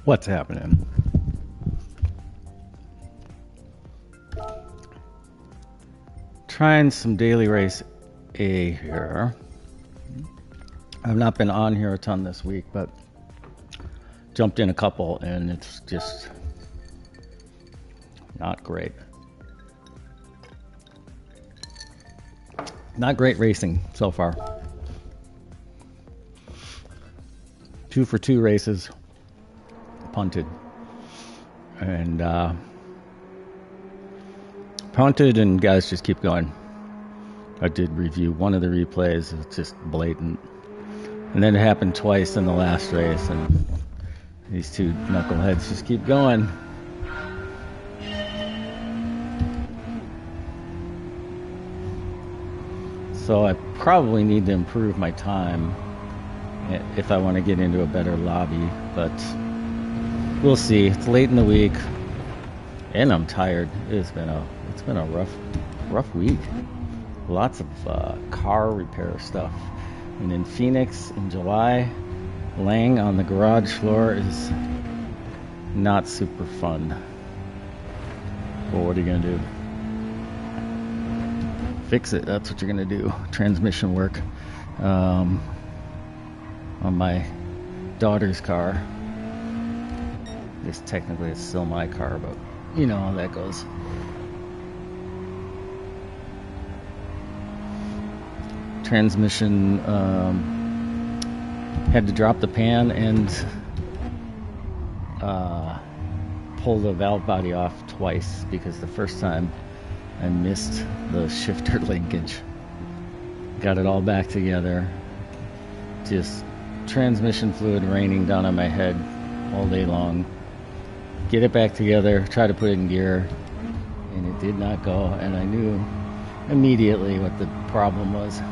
What's happening? Trying some daily race A here. I've not been on here a ton this week, but jumped in a couple and it's just not great. Not great racing so far. 2 for 2 races, punted. And punted and guys just keep going. I did review one of the replays, it's just blatant. And then it happened twice in the last race and these two knuckleheads just keep going. So I probably need to improve my time if I want to get into a better lobby, but we'll see. It's late in the week and I'm tired. It's been a rough week. Lots of car repair stuff. And in Phoenix in July, laying on the garage floor is not super fun. Well, what are you gonna do? Fix it. That's what you're gonna do. Transmission work on my daughter's car. I guess technically it's still my car, but you know how that goes. Transmission had to drop the pan and pull the valve body off twice because the first time I missed the shifter linkage. Got it all back together. Just transmission fluid raining down on my head all day long. Get it back together, try to put it in gear, and it did not go, and I knew immediately what the problem was.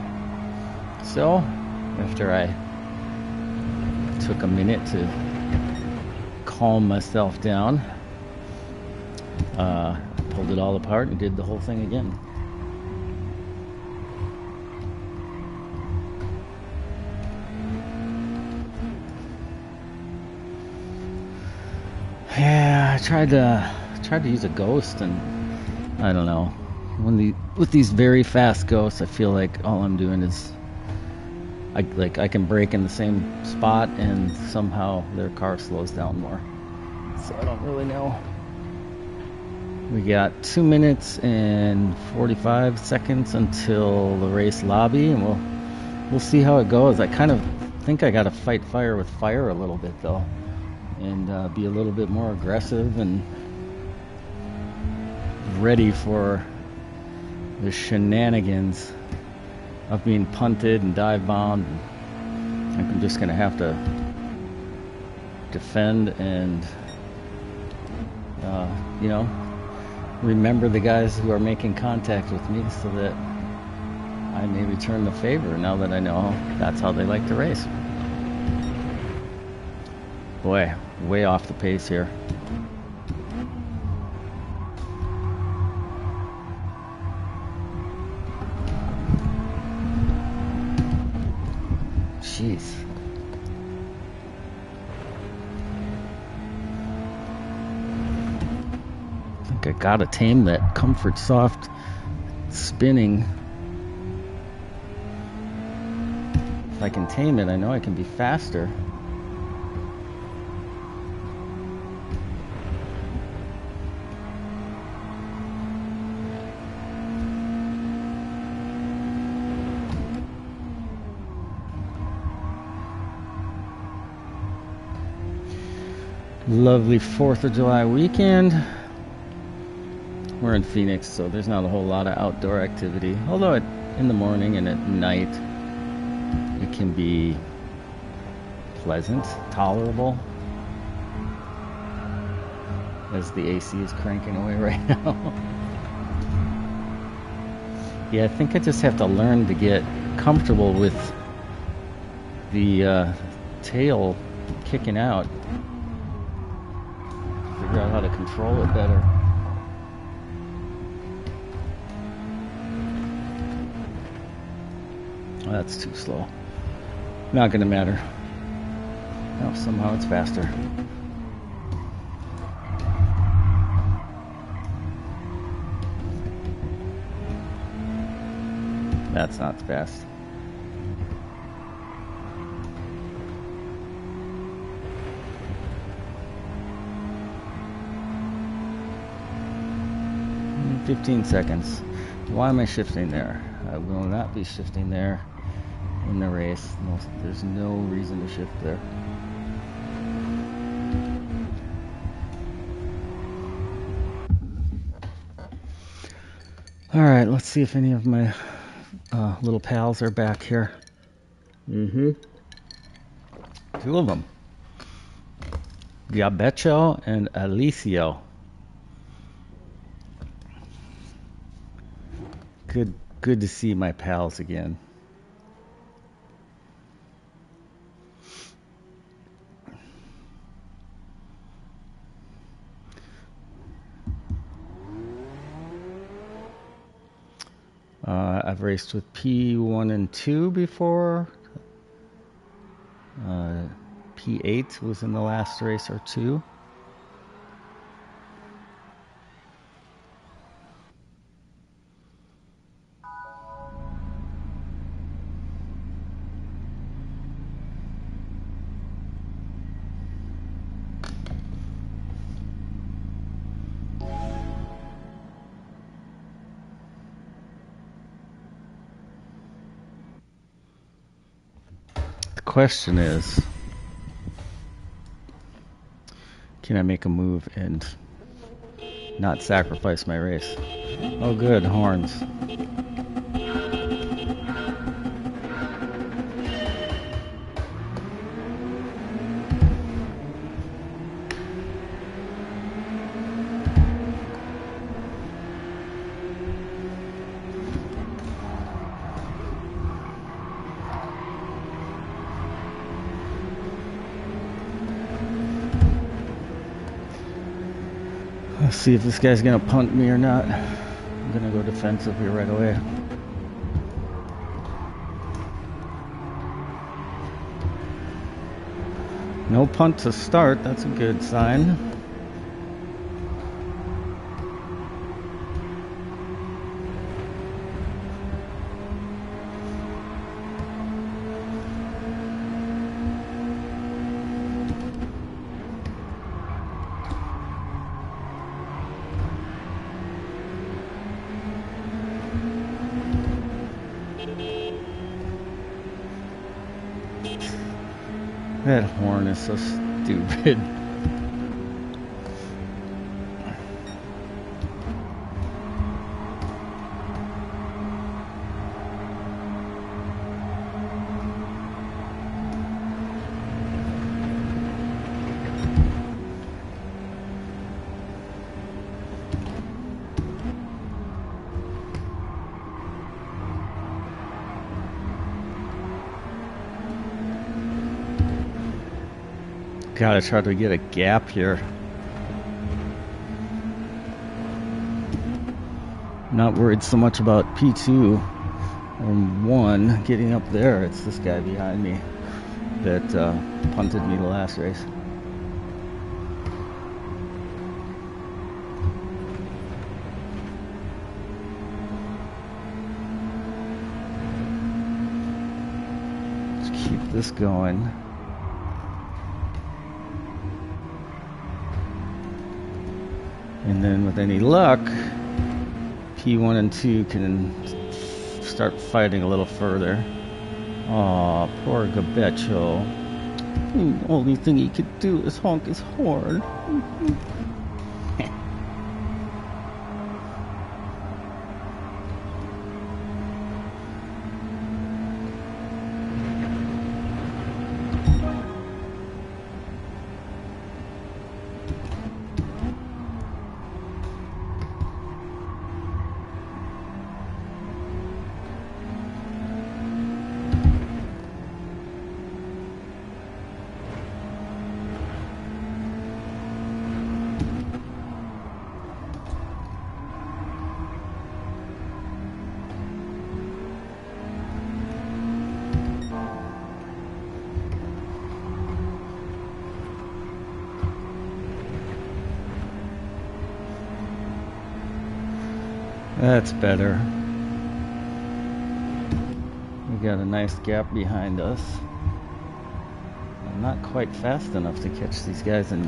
So, after I took a minute to calm myself down, pulled it all apart and did the whole thing again. Yeah, I tried to use a ghost, and I don't know. With these very fast ghosts, I feel like all I'm doing is I can brake in the same spot, and somehow their car slows down more. So I don't really know. We got 2 minutes and 45 seconds until the race lobby, and we'll see how it goes. I kind of think I got to fight fire with fire a little bit though, and be a little bit more aggressive and ready for the shenanigans of being punted and dive bombed. I'm just gonna have to defend and remember the guys who are making contact with me so that I may return the favor now that I know that's how they like to race. Boy, way off the pace here. Jeez. I think I gotta tame that comfort soft spinning. If I can tame it, I know I can be faster. Lovely 4th of July weekend. We're in Phoenix, so there's not a whole lot of outdoor activity. Although in the morning and at night, it can be pleasant, tolerable, as the AC is cranking away right now. Yeah, I think I just have to learn to get comfortable with the tail kicking out. Figure out how to control it better. Oh, that's too slow. Not gonna matter. Oh, somehow it's faster. That's not fast. Mm, 15 seconds. Why am I shifting there? I will not be shifting there in the race. No, there's no reason to shift there. Alright, let's see if any of my little pals are back here. Two of them. Gabecho and Alicio. Good to see my pals again. I've raced with P1 and 2 before. P8 was in the last race or two. The question is, can I make a move and not sacrifice my race? Oh good, horns. Let's see if this guy's gonna punt me or not. I'm gonna go defensive here right away. No punt to start, that's a good sign. That horn is so stupid. Gotta try to get a gap here. Not worried so much about P2 or 1 getting up there. It's this guy behind me that punted me the last race. Let's keep this going. And then with any luck, P1 and 2 can start fighting a little further. Aw, poor Gabecho. The only thing he could do is honk his horn. That's better. We got a nice gap behind us. I'm not quite fast enough to catch these guys in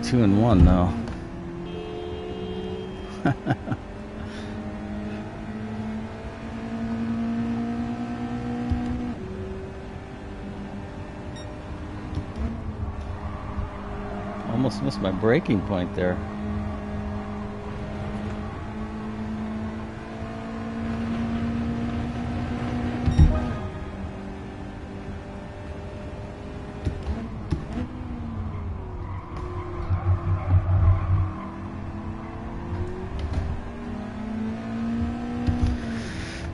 2 and 1 though. Almost missed my braking point there.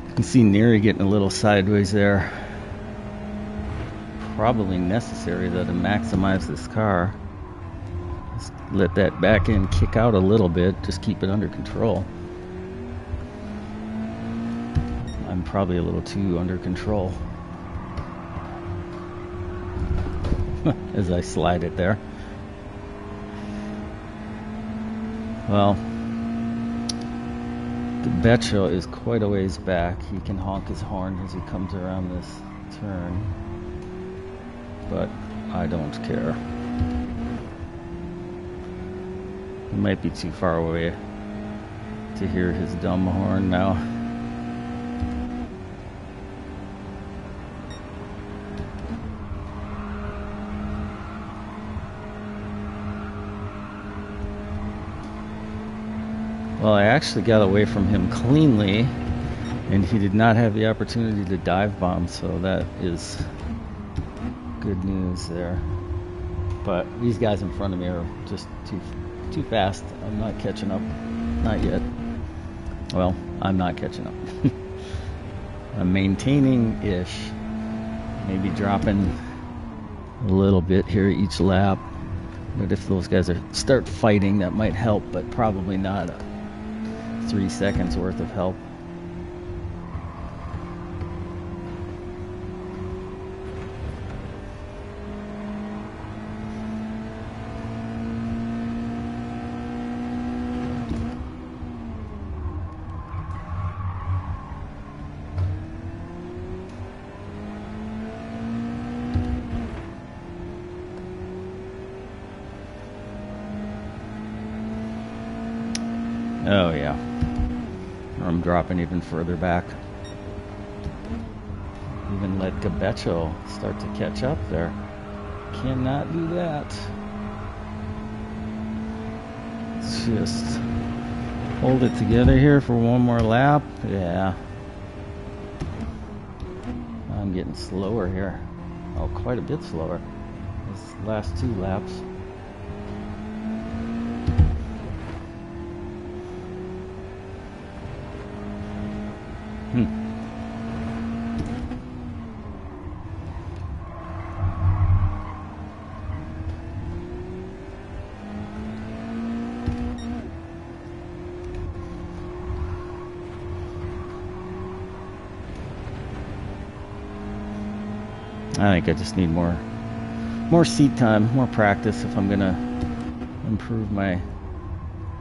You can see Neri getting a little sideways there. Probably necessary though to maximize this car. Just let that back end kick out a little bit, just keep it under control. I'm probably a little too under control as I slide it there. Well, the Betcha is quite a ways back. He can honk his horn as he comes around this turn, but I don't care. He might be too far away to hear his dumb horn now. Well, I actually got away from him cleanly, and he did not have the opportunity to dive bomb, so that is good news there. But these guys in front of me are just too fast. I'm not catching up. Not yet. Well, I'm not catching up. I'm maintaining-ish. Maybe dropping a little bit here each lap. But if those guys start fighting, that might help, but probably not 3 seconds worth of help. Oh yeah. I'm dropping even further back. Even let Gabecho start to catch up there. Cannot do that. Let's just hold it together here for one more lap. Yeah. I'm getting slower here. Oh, quite a bit slower. These last 2 laps. I think I just need more seat time, more practice if I'm gonna improve my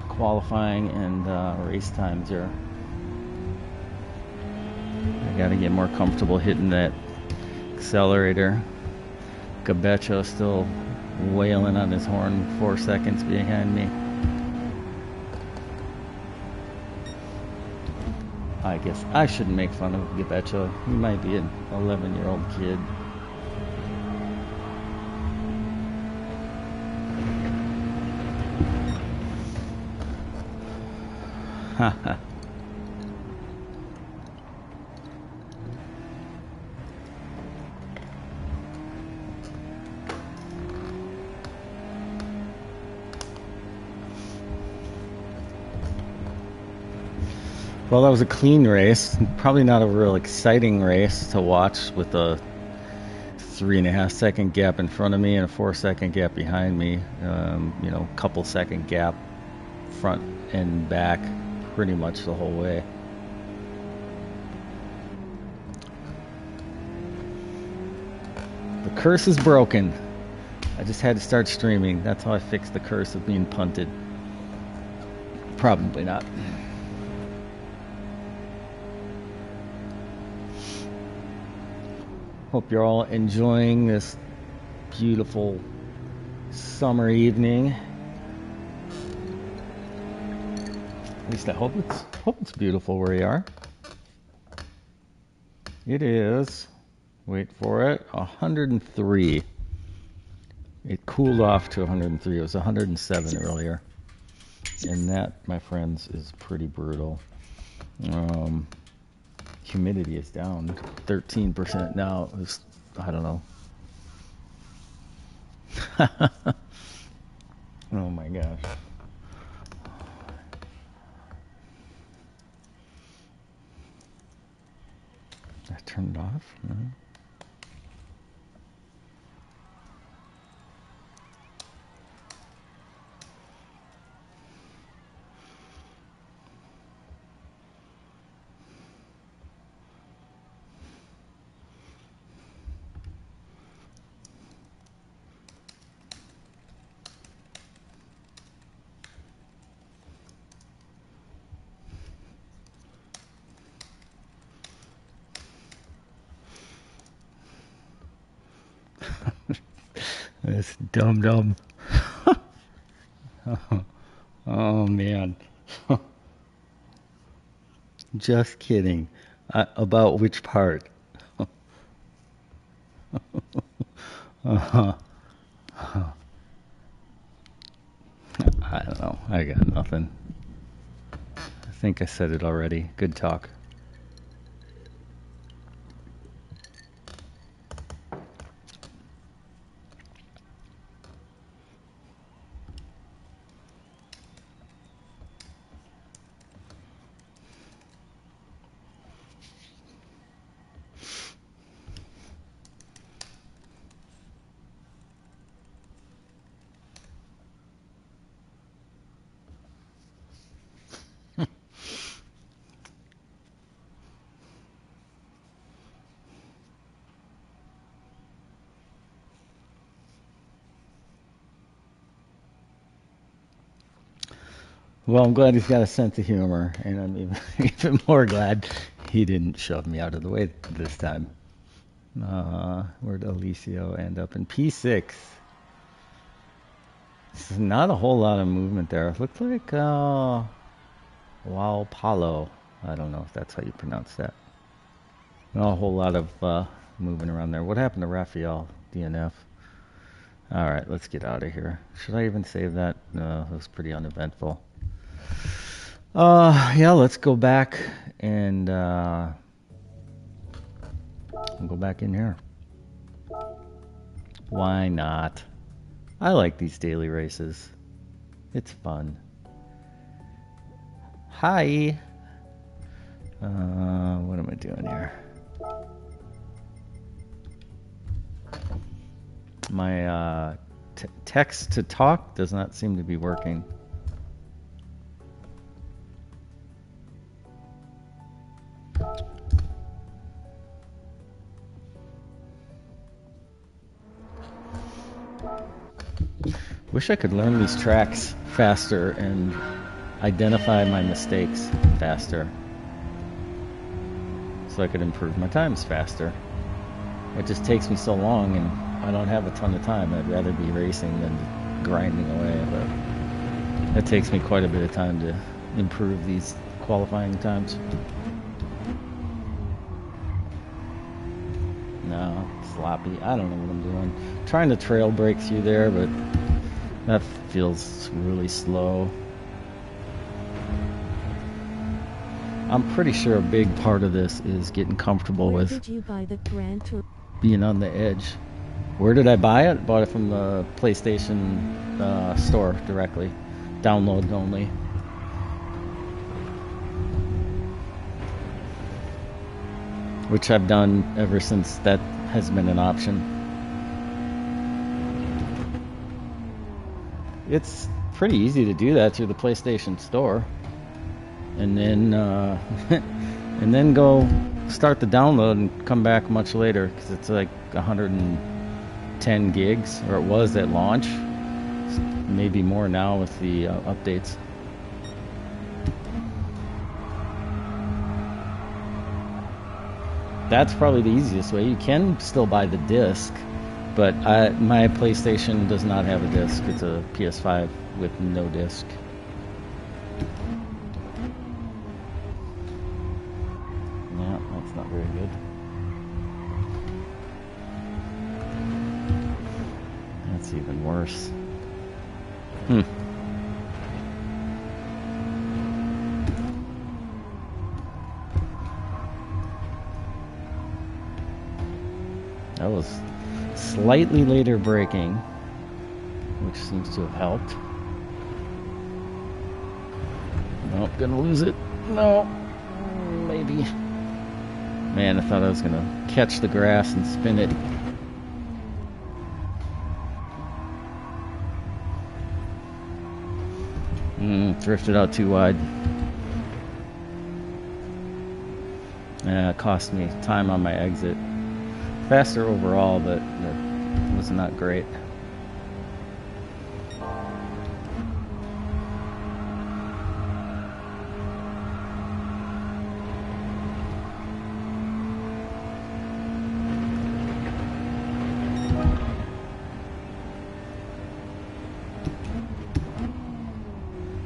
qualifying and race times here. I gotta get more comfortable hitting that accelerator. Gabecho still wailing on his horn 4 seconds behind me. I guess I shouldn't make fun of Gabecho. He might be an 11-year-old kid. Haha. Well, that was a clean race. Probably not a real exciting race to watch with a 3.5 second gap in front of me and a 4 second gap behind me. You know, couple second gap front and back pretty much the whole way. The curse is broken. I just had to start streaming. That's how I fixed the curse of being punted. Probably not. Hope you're all enjoying this beautiful summer evening. At least I hope it's beautiful where you are. It is, wait for it, 103. It cooled off to 103. It was 107 earlier. And that, my friends, is pretty brutal. Humidity is down 13% now. It was, I don't know. Oh my gosh. I turned it off. No. This dumb. Oh man. Just kidding. About which part? I don't know. I got nothing. I think I said it already. Good talk. Well, I'm glad he's got a sense of humor, and I'm even more glad he didn't shove me out of the way this time. Where'd Alicio end up in P6? There's not a whole lot of movement there. It looks like Wow Palo. I don't know if that's how you pronounce that. Not a whole lot of moving around there. What happened to Raphael DNF? All right, let's get out of here. Should I even save that? No, it was pretty uneventful. Yeah, let's go back and go back in here. Why not? I like these daily races. It's fun. Hi. What am I doing here? My text to talk does not seem to be working. Wish I could learn these tracks faster and identify my mistakes faster, so I could improve my times faster. It just takes me so long, and I don't have a ton of time. I'd rather be racing than grinding away, but it takes me quite a bit of time to improve these qualifying times. No, sloppy. I don't know what I'm doing. Trying to trail break through there, but that feels really slow. I'm pretty sure a big part of this is getting comfortable with Where did you buy the Gran Turismo? Being on the edge. Where did I buy it? Bought it from the PlayStation store directly. Download only. Which I've done ever since that has been an option. It's pretty easy to do that through the PlayStation store. And then and then go start the download and come back much later, because it's like 110 gigs, or it was at launch. Maybe more now with the updates. that's probably the easiest way. You can still buy the disc, but my PlayStation does not have a disc. It's a PS5 with no disc. Yeah, that's not very good. That's even worse. That was slightly later braking, which seems to have helped. Nope, gonna lose it. No, maybe. Man, I thought I was gonna catch the grass and spin it. Drifted out too wide. It cost me time on my exit. Faster overall, but it was not great.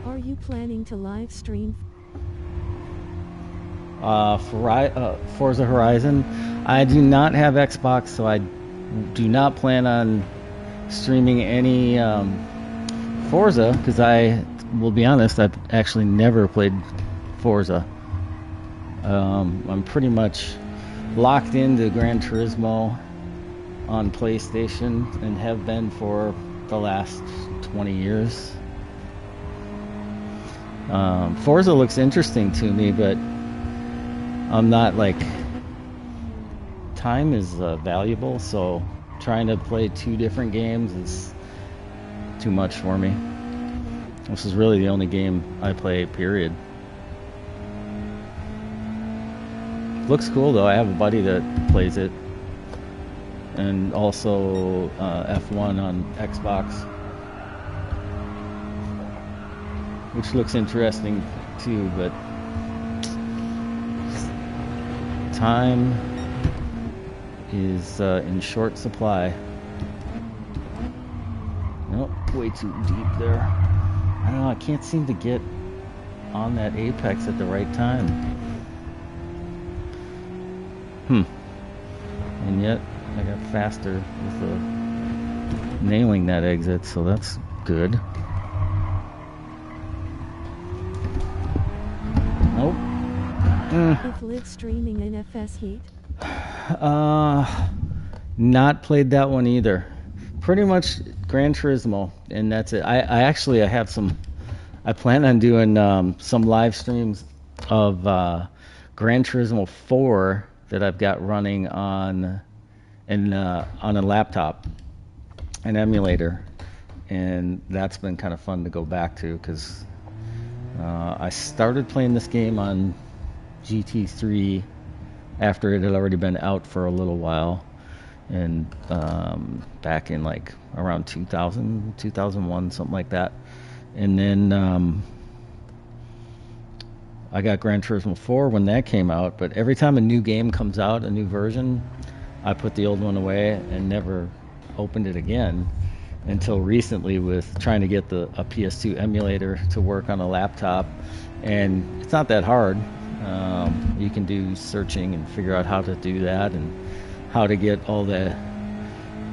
Are you planning to live stream? Forza Horizon. I do not have Xbox, so I do not plan on streaming any Forza, because I will be honest, I've actually never played Forza. I'm pretty much locked into Gran Turismo on PlayStation and have been for the last 20 years. Forza looks interesting to me, but I'm not like, time is valuable, so trying to play two different games is too much for me. This is really the only game I play, period. Looks cool though. I have a buddy that plays it, and also F1 on Xbox, which looks interesting too, but time is in short supply. Nope, way too deep there. I don't know, I can't seem to get on that apex at the right time. And yet I got faster with nailing that exit, so that's good. Nope. If live streaming NFS Heat? Not played that one either. Pretty much Gran Turismo, and that's it. I actually have some. I plan on doing some live streams of Gran Turismo 4 that I've got running on a laptop, an emulator, and that's been kind of fun to go back to, because I started playing this game on GT3 after it had already been out for a little while, and back in like around 2000, 2001, something like that. And then I got Gran Turismo 4 when that came out, but every time a new game comes out, a new version, I put the old one away and never opened it again until recently with trying to get a PS2 emulator to work on a laptop. And it's not that hard. You can do searching and figure out how to do that and how to get all the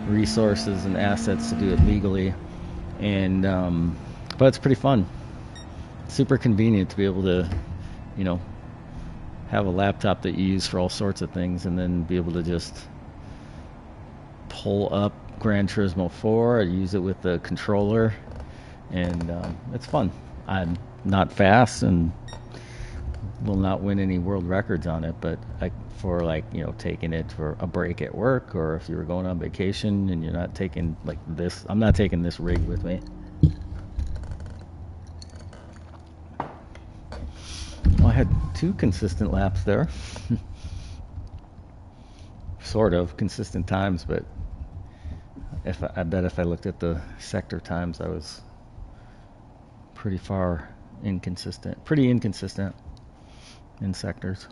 resources and assets to do it legally. And but it's pretty fun. Super convenient to be able to, have a laptop that you use for all sorts of things, and then be able to just pull up Gran Turismo 4 and use it with the controller, and it's fun. I'm not fast and will not win any world records on it, but taking it for a break at work, or if you were going on vacation and you're not taking this, I'm not taking this rig with me. Well, I had 2 consistent laps there. Sort of consistent times, but I bet if I looked at the sector times, I was pretty inconsistent in sectors.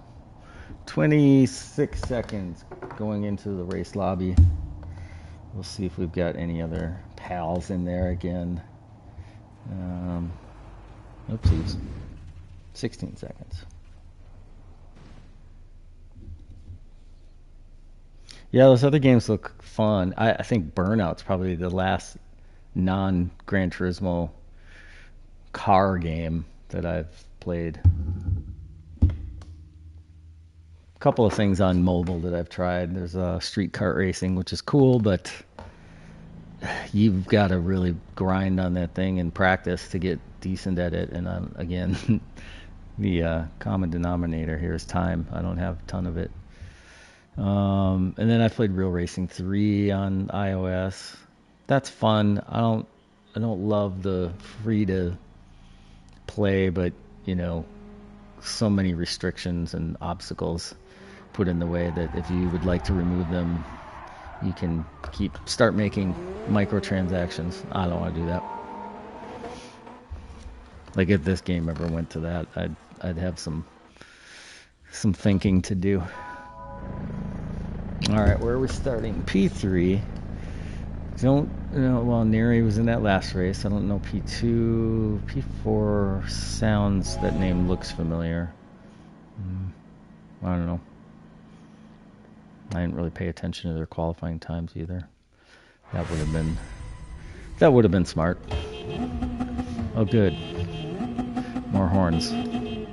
26 seconds going into the race lobby. We'll see if we've got any other pals in there again. Oopsies. 16 seconds. Yeah, those other games look fun. I think Burnout's probably the last non-Gran Turismo car game that I've played. A couple of things on mobile that I've tried. There's street kart racing, which is cool, but you've got to really grind on that thing and practice to get decent at it. And again, the common denominator here is time. I don't have a ton of it. And then I played Real Racing 3 on iOS. That's fun. I don't love the free to play, but you know, so many restrictions and obstacles put in the way that if you would like to remove them, you can start making microtransactions. I don't want to do that. Like if this game ever went to that, I'd have some thinking to do. All right, where are we starting? P3. Well, Neri was in that last race. I don't know P2. P4 sounds, that name looks familiar. I don't know. I didn't really pay attention to their qualifying times either. That would have been smart. Oh, good. More horns. See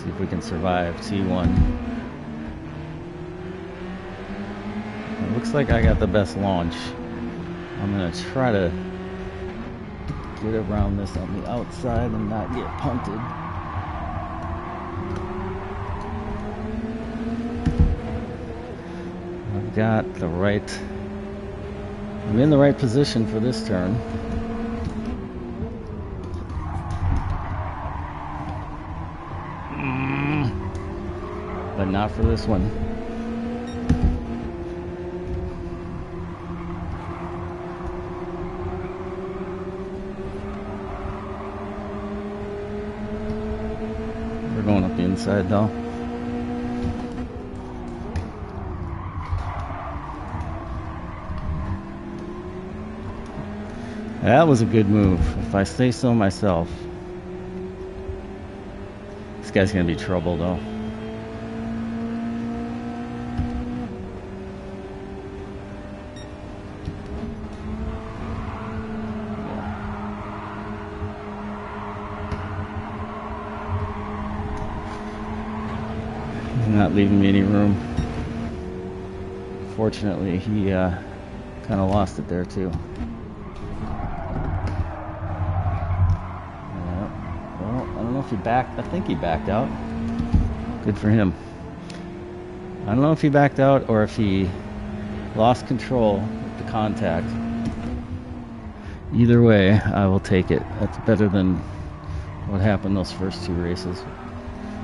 if we can survive T1. It looks like I got the best launch. I'm gonna try to get around this on the outside and not get punted. I'm in the right position for this turn. But not for this one. We're going up the inside though. That was a good move, if I say so myself. This guy's gonna be trouble though. He's not leaving me any room. Fortunately, he kind of lost it there too. If he backed, I think he backed out. Good for him. I don't know if he backed out or if he lost control with the contact. Either way, I will take it. That's better than what happened those first two races.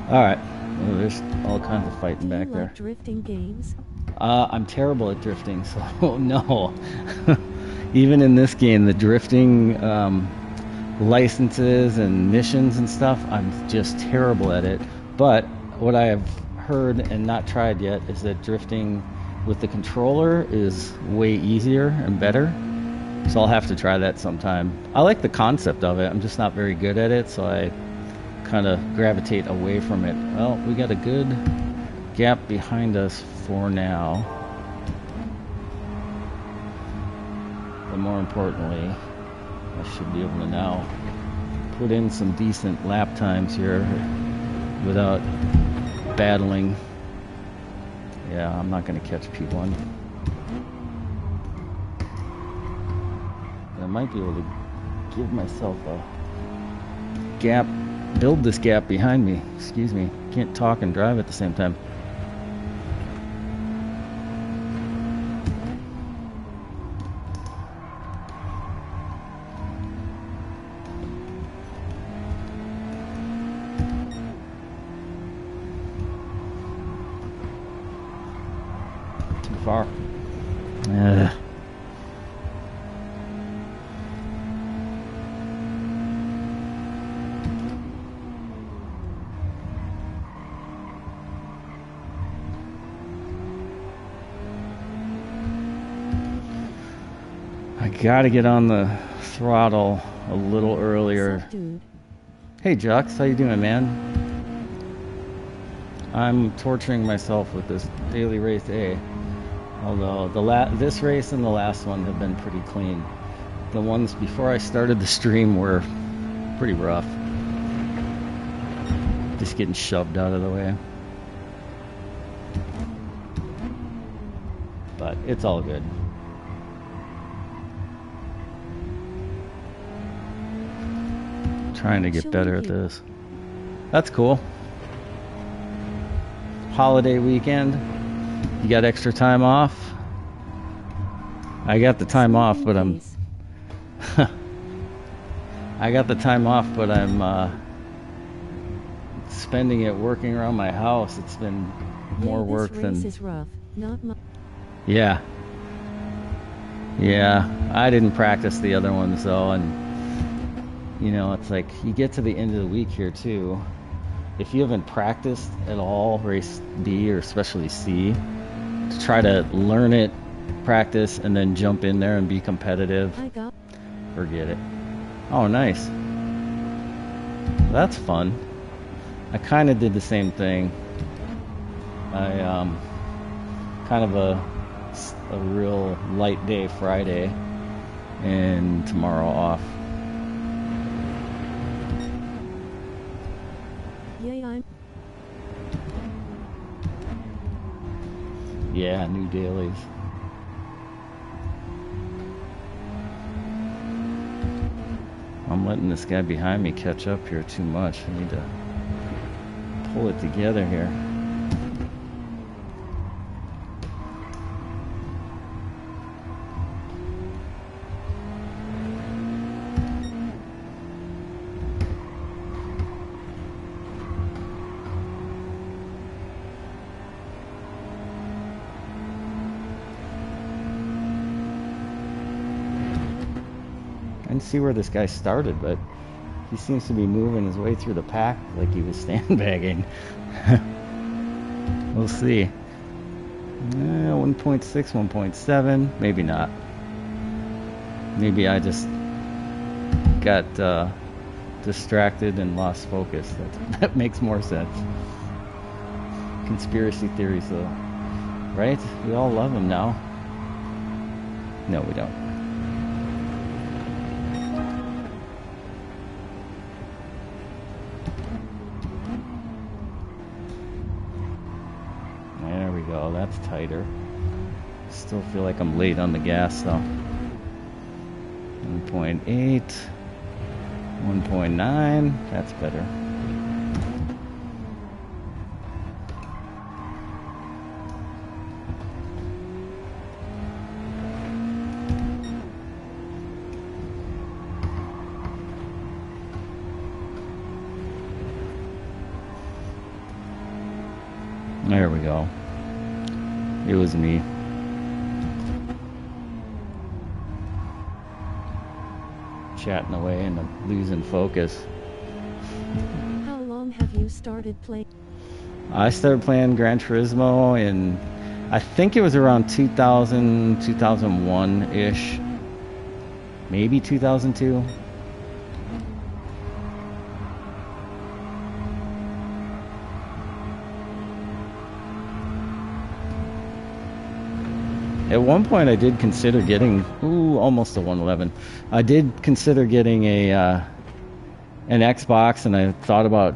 All right, well, there's all kinds of fighting back there. Drifting games? I'm terrible at drifting, so no. Even in this game, the drifting licenses and missions and stuff, I'm just terrible at it. But what I have heard and not tried yet is that drifting with the controller is way easier and better. So I'll have to try that sometime. I like the concept of it. I'm just not very good at it, so I kind of gravitate away from it. Well, we got a good gap behind us for now. But more importantly, I should be able to now put in some decent lap times here without battling. Yeah, I'm not going to catch P1. I might be able to give myself a gap, build this gap behind me. Excuse me, can't talk and drive at the same time. Far. gotta get on the throttle a little earlier. Sup, dude? Hey Jux, how you doing, man? I'm torturing myself with this daily race A. Although this race and the last one have been pretty clean. The ones before I started the stream were pretty rough. Just getting shoved out of the way. But it's all good. Trying to get better at this. That's cool. Holiday weekend. You got extra time off? I got the time off, but I'm I got the time off, but I'm spending it working around my house. It's been more work than. This race is rough, not much. Yeah. Yeah, I didn't practice the other ones though, and you know, it's like you get to the end of the week here too. If you haven't practiced at all race B or especially C, to try to learn it, practice, and then jump in there and be competitive, forget it. Oh, nice. That's fun. I kind of did the same thing. I kind of a real light day Friday and tomorrow off. Yeah, new dailies. I'm letting this guy behind me catch up here too much. I need to pull it together here. I didn't see where this guy started, but he seems to be moving his way through the pack like he was sandbagging. We'll see. 1.6, 1.7, maybe not. Maybe I just got distracted and lost focus. That makes more sense. Conspiracy theories, though. Right? We all love him now. No, we don't. Oh, that's tighter. Still feel like I'm late on the gas though. 1.8, 1.9, that's better. There we go. It was me. Chatting away and I'm losing focus. How long have you started playing? I started playing Gran Turismo in, I think it was around 2000, 2001-ish. Maybe 2002. At one point, I did consider getting, almost a 111. I did consider getting an Xbox, and I thought about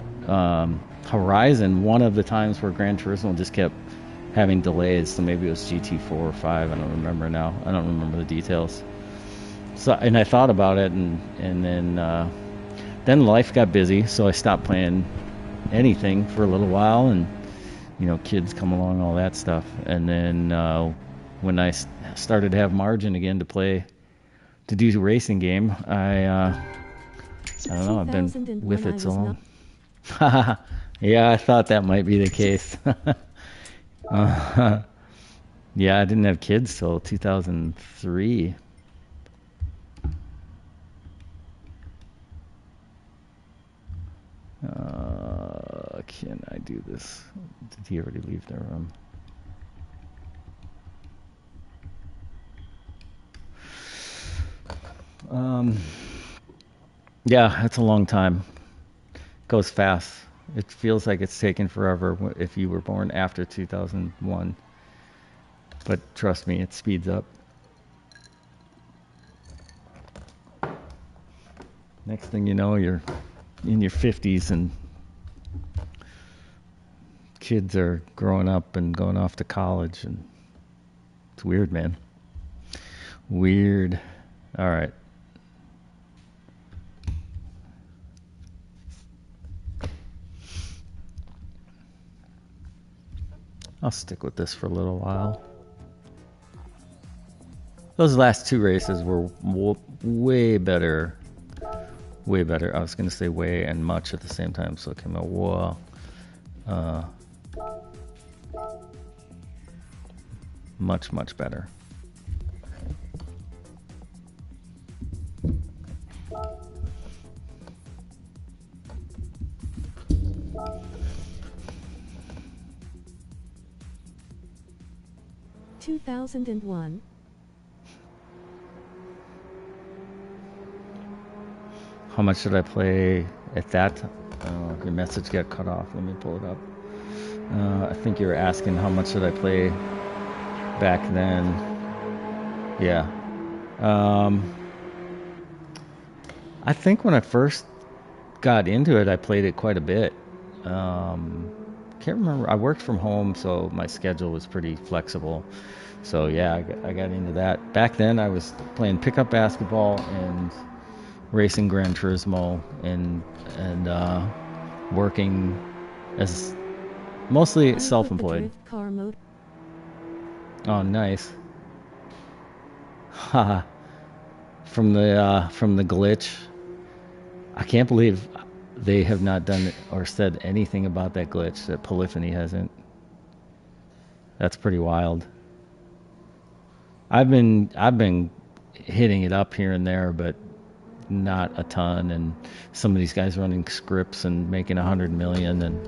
Horizon. One of the times where Gran Turismo just kept having delays, so maybe it was GT4 or 5. I don't remember now. I don't remember the details. So, and I thought about it, and then life got busy, so I stopped playing anything for a little while, and you know, kids come along, all that stuff, and then. When I started to have margin again to do a racing game, I don't know, I've been with it so long. Yeah, I thought that might be the case. Yeah, I didn't have kids till 2003. Can I do this? Did he already leave the room? Yeah, it's a long time. Goes fast. It feels like it's taken forever if you were born after 2001. But trust me, it speeds up. Next thing you know, you're in your 50s and kids are growing up and going off to college, and it's weird, man. Weird. All right. I'll stick with this for a little while. Those last two races were way better. Way better. I was going to say way and much at the same time, so it came out whoa. Much, much better. (2001). How much did I play at that? Your message got cut off. Let me pull it up. I think you were asking how much did I play back then. Yeah. I think when I first got into it, I played it quite a bit. Can't remember. I worked from home, so my schedule was pretty flexible. So yeah, I got into that. Back then, I was playing pickup basketball and racing Gran Turismo and working as mostly self-employed. Oh, nice. Haha. From the glitch. I can't believe they have not done or said anything about that glitch, that Polyphony hasn't. That's pretty wild. I've been hitting it up here and there, but not a ton. And some of these guys running scripts and making 100 million and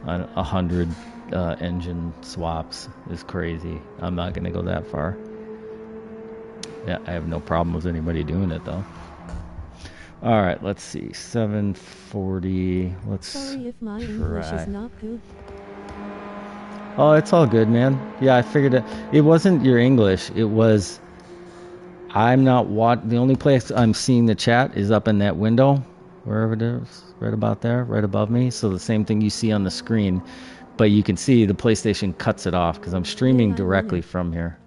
100 engine swaps is crazy. I'm not going to go that far. Yeah, I have no problem with anybody doing it though. All right, let's see. 740. Let's Sorry if my English is not good. Oh, it's all good, man. Yeah, I figured it. It wasn't your English. It was. I'm not the only place I'm seeing the chat is up in that window, wherever it is, right about there, right above me. So the same thing you see on the screen, but you can see the PlayStation cuts it off because I'm streaming directly from here.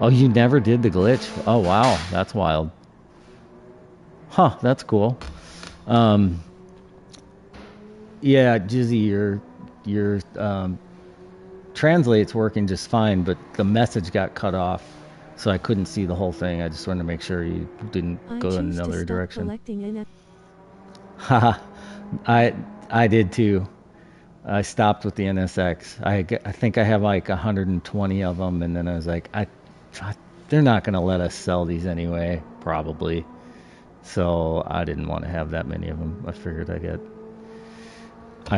Oh, you never did the glitch? Oh, wow, that's wild. Huh, that's cool. Yeah, Jizzy, your translate's working just fine, but the message got cut off, so I couldn't see the whole thing. I just wanted to make sure you didn't go in another direction. Haha, I did too. I stopped with the NSX. I think I have like 120 of them, and then I was like, they're not gonna let us sell these anyway, probably. So I didn't want to have that many of them. I figured I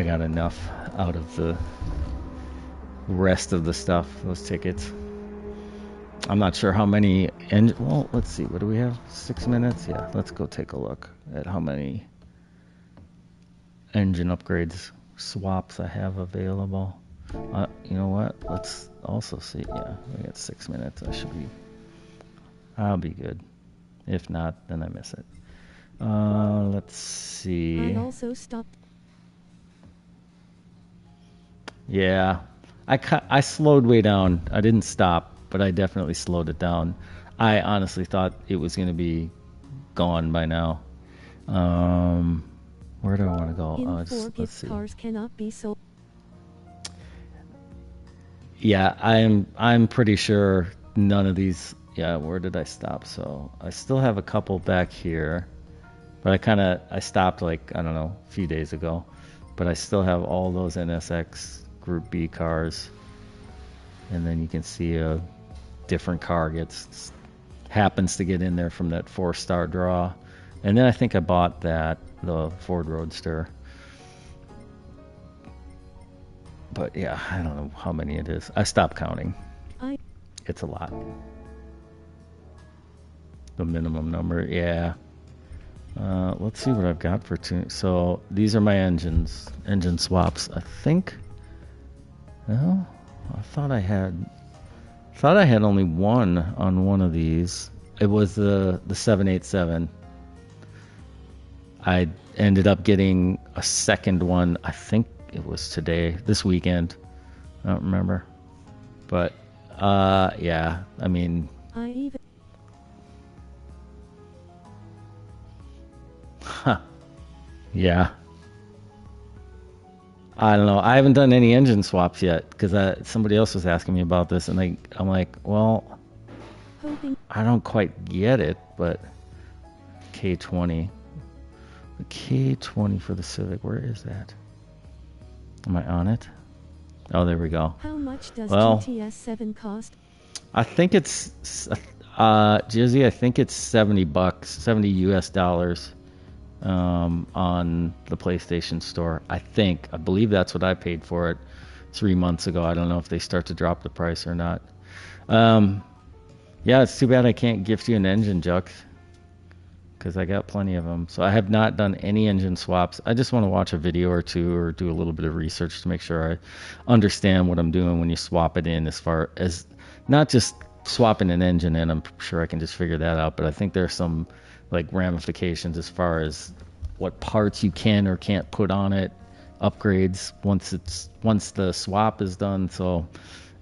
got enough out of the rest of the stuff, those tickets. I'm not sure how many. Well, let's see. What do we have? 6 minutes? Yeah, let's go take a look at how many engine upgrades swaps I have available. You know what? Let's also see. Yeah, we got 6 minutes. I'll be good. If not, then I miss it. Let's see. I also stopped. Yeah, I slowed way down. I didn't stop, but I definitely slowed it down. I honestly thought it was going to be gone by now. Where do I want to go? Let's see. Cars cannot be sold. Yeah, I'm pretty sure none of these. Yeah, where did I stop? So I still have a couple back here, but I stopped like, I don't know, a few days ago. But I still have all those NSX Group B cars, and then you can see a different car happens to get in there from that 4-star draw, and then I think I bought the Ford Roadster. But yeah, I don't know how many it is. I stopped counting. It's a lot. The minimum number, yeah. Let's see what I've got for tuning. So these are my engine swaps. I think. Well, I thought I had only one on one of these. It was the 787. I ended up getting a second one. I think it was this weekend. I don't remember. But yeah, I mean, yeah. I don't know. I haven't done any engine swaps yet because somebody else was asking me about this, and I'm like, well, I don't quite get it, but K20. The K20 for the Civic, where is that? Am I on it? Oh, there we go. How much does GT7 cost? I think it's Jizzy, I think it's $70, $70 US dollars on the PlayStation Store. I believe that's what I paid for it 3 months ago. I don't know if they start to drop the price or not. Yeah, it's too bad I can't gift you an engine, Jux, because I got plenty of them. So I have not done any engine swaps. I just want to watch a video or two or do a little bit of research to make sure I understand what I'm doing when you swap it in, as far as not just swapping an engine in. I'm sure I can just figure that out, but I think there's some like ramifications as far as what parts you can or can't put on it, upgrades once the swap is done. So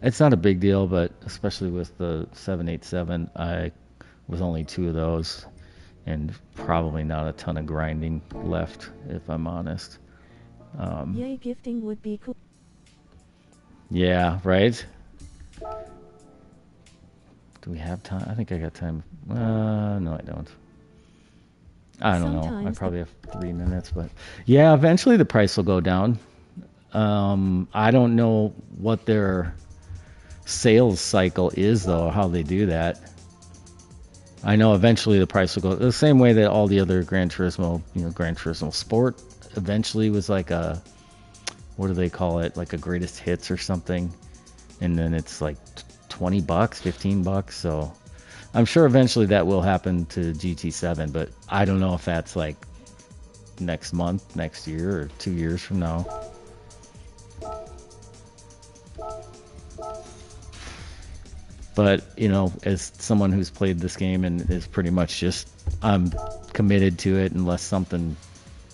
it's not a big deal, but especially with the 787, I was only 2 of those, and probably not a ton of grinding left, if I'm honest. Yay, gifting would be cool. Yeah, right? Do we have time? I think I got time. No, I don't. I don't know. I probably have 3 minutes, but yeah, eventually the price will go down. I don't know what their sales cycle is, though, how they do that. I know eventually the price will go the same way that all the other Gran Turismo, Gran Turismo Sport eventually was like a, what do they call it? Like a greatest hits or something. And then it's like $20, $15. So I'm sure eventually that will happen to GT7, but I don't know if that's like next month, next year, or 2 years from now. But, as someone who's played this game and is pretty much just, I'm committed to it unless something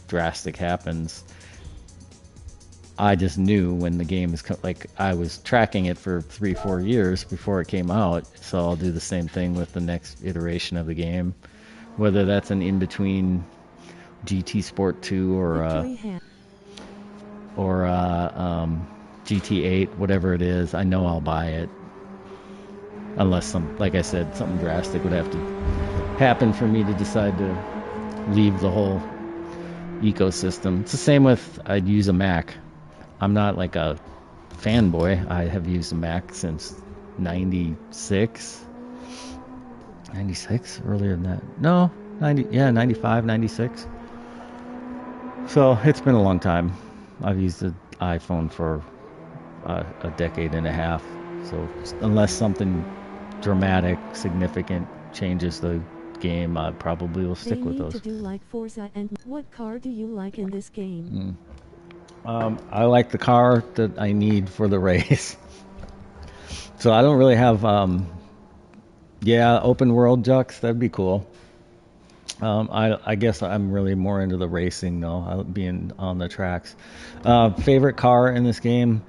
drastic happens. I just knew when the game is, like, I was tracking it for 3-4 years before it came out, so I'll do the same thing with the next iteration of the game, whether that's an in-between GT Sport 2 or GT8, whatever it is. I know I'll buy it, unless like I said, something drastic would have to happen for me to decide to leave the whole ecosystem. It's the same with, I'd use a Mac. I'm not like a fanboy. I have used a Mac since 96, earlier than that. No, 95, 96. So it's been a long time. I've used the iPhone for a decade and a half. So unless something dramatic, significant changes the game, I probably will stick with those. To do like Forza. And what car do you like in this game? I like the car that I need for the race. So I don't really have, open world Jux. That'd be cool. I guess I'm really more into the racing though, being on the tracks. Favorite car in this game?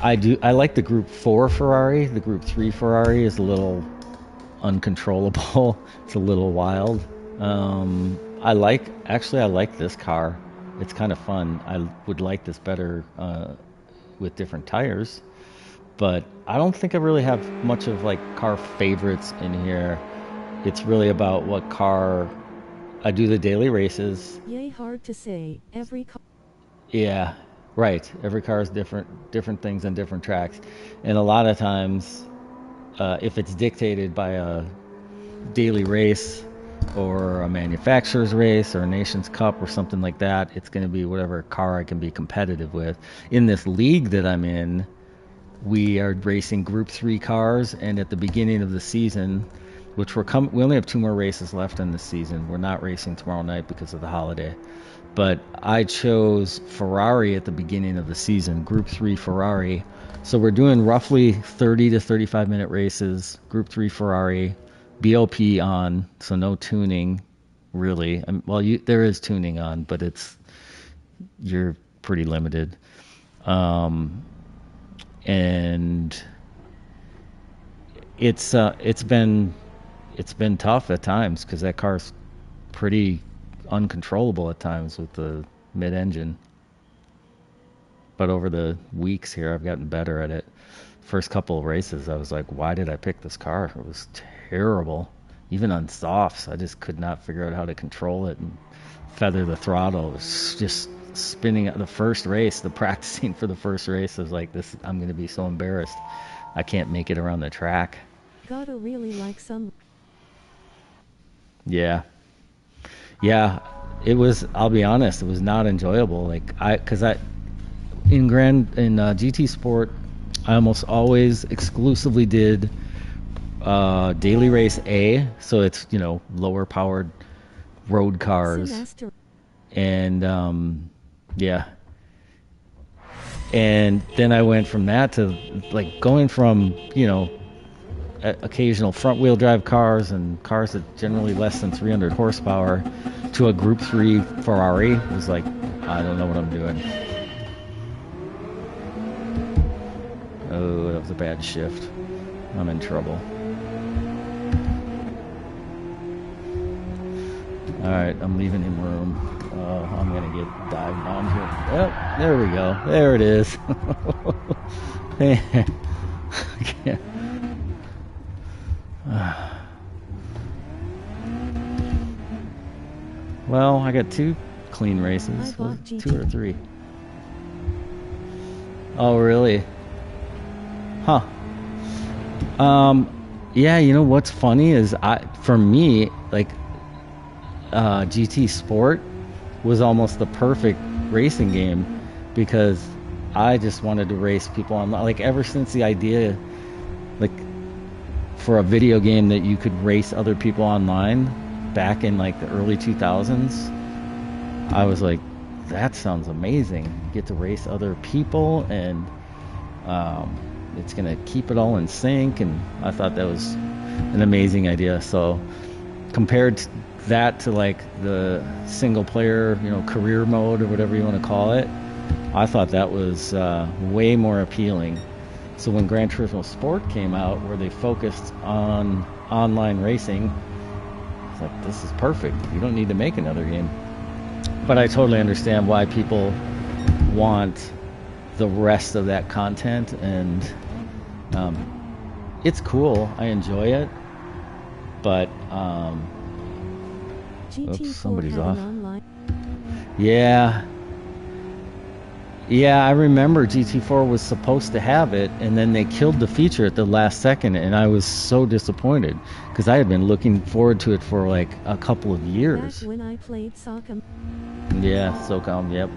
I like the Group 4 Ferrari. The Group 3 Ferrari is a little uncontrollable. It's a little wild. I like this car. It's kind of fun. I would like this better with different tires, but I don't think I really have much of like car favorites in here. It's really about what car I do the daily races. Yay, hard to say. Every car. Yeah, right. Every car is different things on different tracks, and a lot of times, if it's dictated by a daily race or a manufacturer's race or a Nations Cup or something like that, it's going to be whatever car I can be competitive with. In this league that I'm in, we are racing Group 3 cars, and at the beginning of the season, which we only have 2 more races left in this season. We're not racing tomorrow night because of the holiday. But I chose Ferrari at the beginning of the season, Group 3 Ferrari. So we're doing roughly 30 to 35 minute races, Group 3 Ferrari, BOP on, so no tuning, really. Well, there is tuning on, but you're pretty limited. And it's been tough at times because that car's pretty uncontrollable at times with the mid-engine. But over the weeks here, I've gotten better at it. First couple of races, I was like, why did I pick this car? It was terrible. Even on softs, I just could not figure out how to control it and feather the throttle. It was just spinning at the first race, the practicing for the first race. I was like, I'm going to be so embarrassed. I can't make it around the track. Gotta really like some. Yeah, it was. I'll be honest, it was not enjoyable. Like in GT Sport, I almost always exclusively did daily race A, so it's lower powered road cars, and yeah. And then I went from that to like going from occasional front wheel drive cars and cars that generally less than 300 horsepower to a Group 3 Ferrari. It was like, I don't know what I'm doing. Oh, that was a bad shift. I'm in trouble. Alright, I'm leaving him room. I'm going to get dived down here. Oh, there we go. There it is. Well, I got 2 clean races. 2 or 3. Oh, really? Huh. Yeah, what's funny is for me, like, GT Sport was almost the perfect racing game because I just wanted to race people online. Like, ever since the idea, like, for a video game that you could race other people online back in like the early 2000s, I was like, that sounds amazing. You get to race other people, and it's gonna keep it all in sync, and I thought that was an amazing idea. So compared that to like the single player, career mode or whatever you want to call it, I thought that was way more appealing. So when Gran Turismo Sport came out, where they focused on online racing, it's like, this is perfect. You don't need to make another game. But I totally understand why people want the rest of that content, and it's cool. I enjoy it, but oops, somebody's off. Yeah, I remember GT4 was supposed to have it, and then they killed the feature at the last second, and I was so disappointed because I had been looking forward to it for like a couple of years. Back when I played SOCOM. Yeah, SOCOM, yep.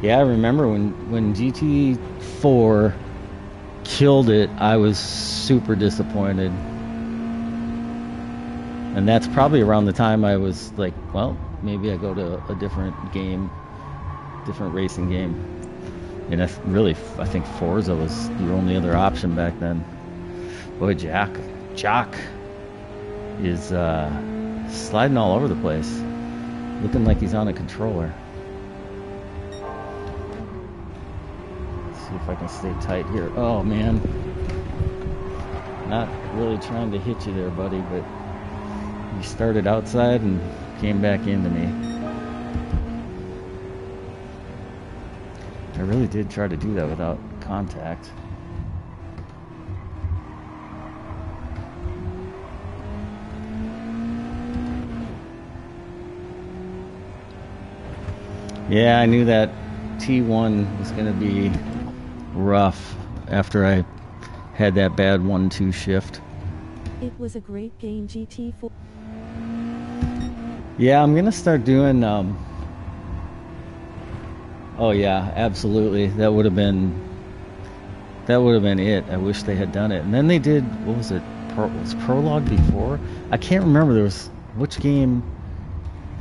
Yeah, I remember when GT4 killed it, I was super disappointed. And that's probably around the time I was like, well, maybe I go to a different racing game. And I think Forza was your only other option back then. Boy, Jock is sliding all over the place, looking like he's on a controller. Let's see if I can stay tight here. Oh man, not really trying to hit you there, buddy, but you started outside and came back into me. I really did try to do that without contact. Yeah, I knew that T1 was going to be rough after I had that bad 1-2 shift. It was a great game, GT4. Yeah, I'm going to start doing... Oh yeah, absolutely. That would have been it. I wish they had done it. And then they did, what was it? was Prologue before? I can't remember. There was which game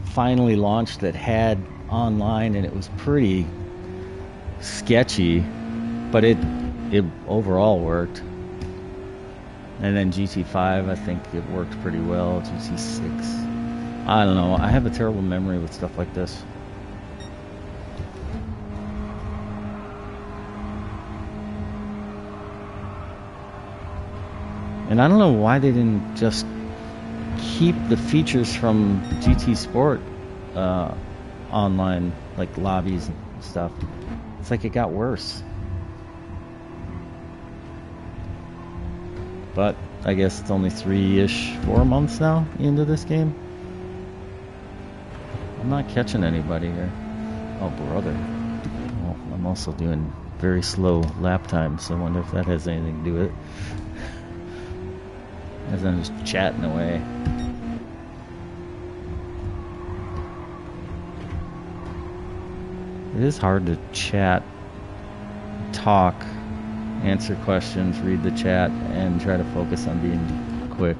finally launched that had online, and it was pretty sketchy, but it overall worked. And then GT5, I think it worked pretty well. GT6, I don't know. I have a terrible memory with stuff like this. And I don't know why they didn't just keep the features from GT Sport online, like lobbies and stuff. It's like it got worse. But I guess it's only 4 months now into this game. I'm not catching anybody here. Oh, brother. Well, I'm also doing very slow lap times, so I wonder if that has anything to do with it. As I'm just chatting away. It is hard to chat, talk, answer questions, read the chat, and try to focus on being quick.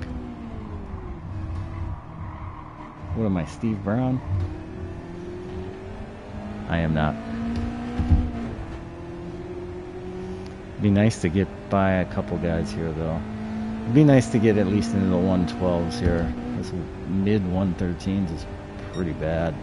What am I, Steve Brown? I am not. It'd be nice to get by a couple guys here, though. It'd be nice to get at least into the 112s here. This mid 113s is pretty bad.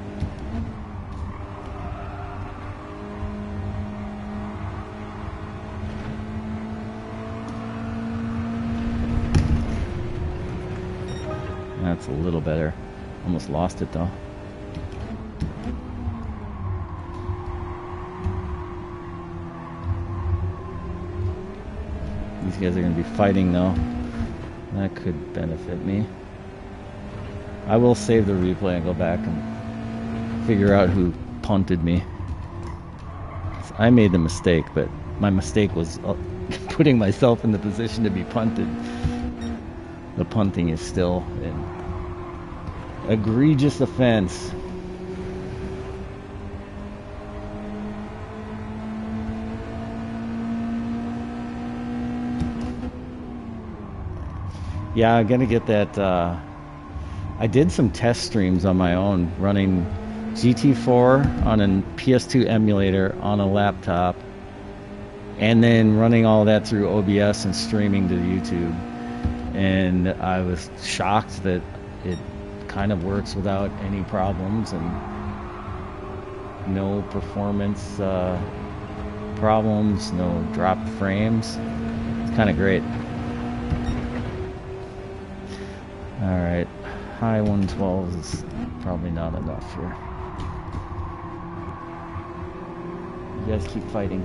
That's a little better. Almost lost it though. These guys are going to be fighting though. That could benefit me. I will save the replay and go back and figure out who punted me. I made the mistake, but my mistake was putting myself in the position to be punted. The punting is still an egregious offense. Yeah, I'm gonna get that. I did some test streams on my own, running GT4 on a PS2 emulator on a laptop, and then running all that through OBS and streaming to YouTube. And I was shocked that it kind of works without any problems and no performance problems, no dropped frames. It's kind of great. Alright, high 112s is probably not enough here. You guys keep fighting.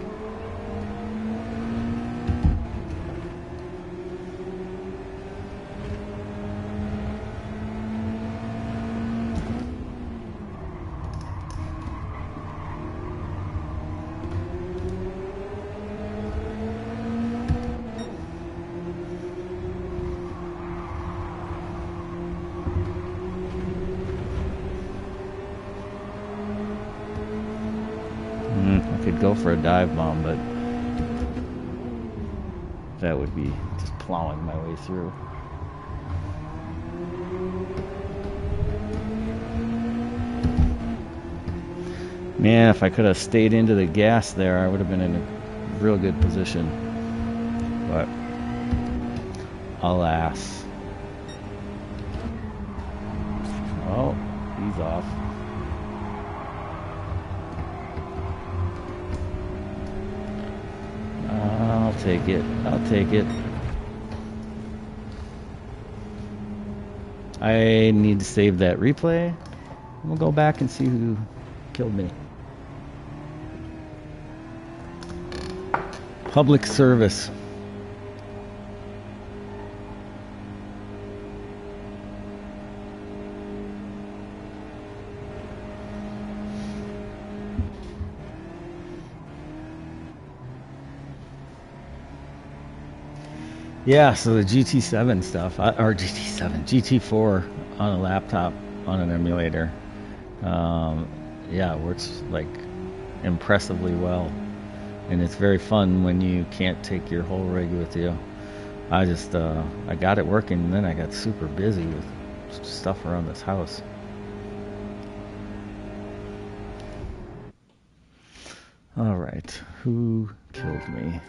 Go for a dive bomb, but that would be just plowing my way through. Man, if I could have stayed into the gas there, I would have been in a real good position. But alas. Oh, he's off. I'll take it. I'll take it. I need to save that replay. We'll go back and see who killed me. Public service. Yeah, so the GT7 stuff, or GT7, GT4 on a laptop on an emulator, yeah, it works like impressively well, and it's very fun when you can't take your whole rig with you. I just I got it working, and then I got super busy with stuff around this house. All right, who killed me?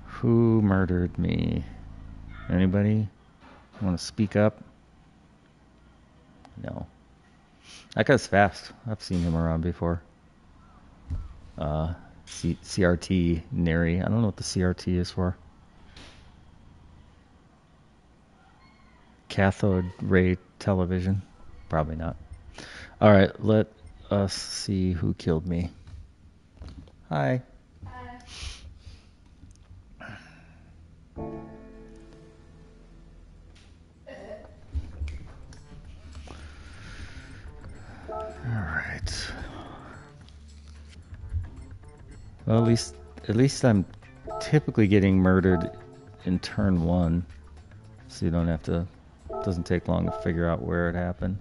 Who murdered me? Anybody want to speak up? No. That guy's fast. I've seen him around before. CRT Neri. I don't know what the CRT is for. Cathode ray television. Probably not. All right, let us see who killed me. Hi. Alright. Well, at least I'm typically getting murdered in turn 1. So you don't have to, it doesn't take long to figure out where it happened.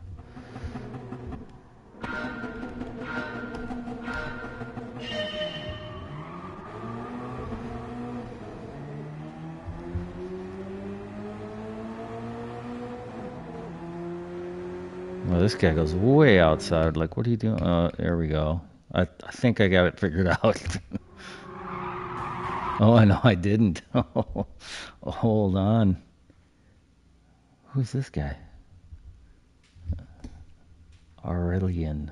Well, this guy goes way outside. Like, what are you doing? There we go. I think I got it figured out. Oh, I know I didn't. Oh, hold on. Who's this guy? Aurelian.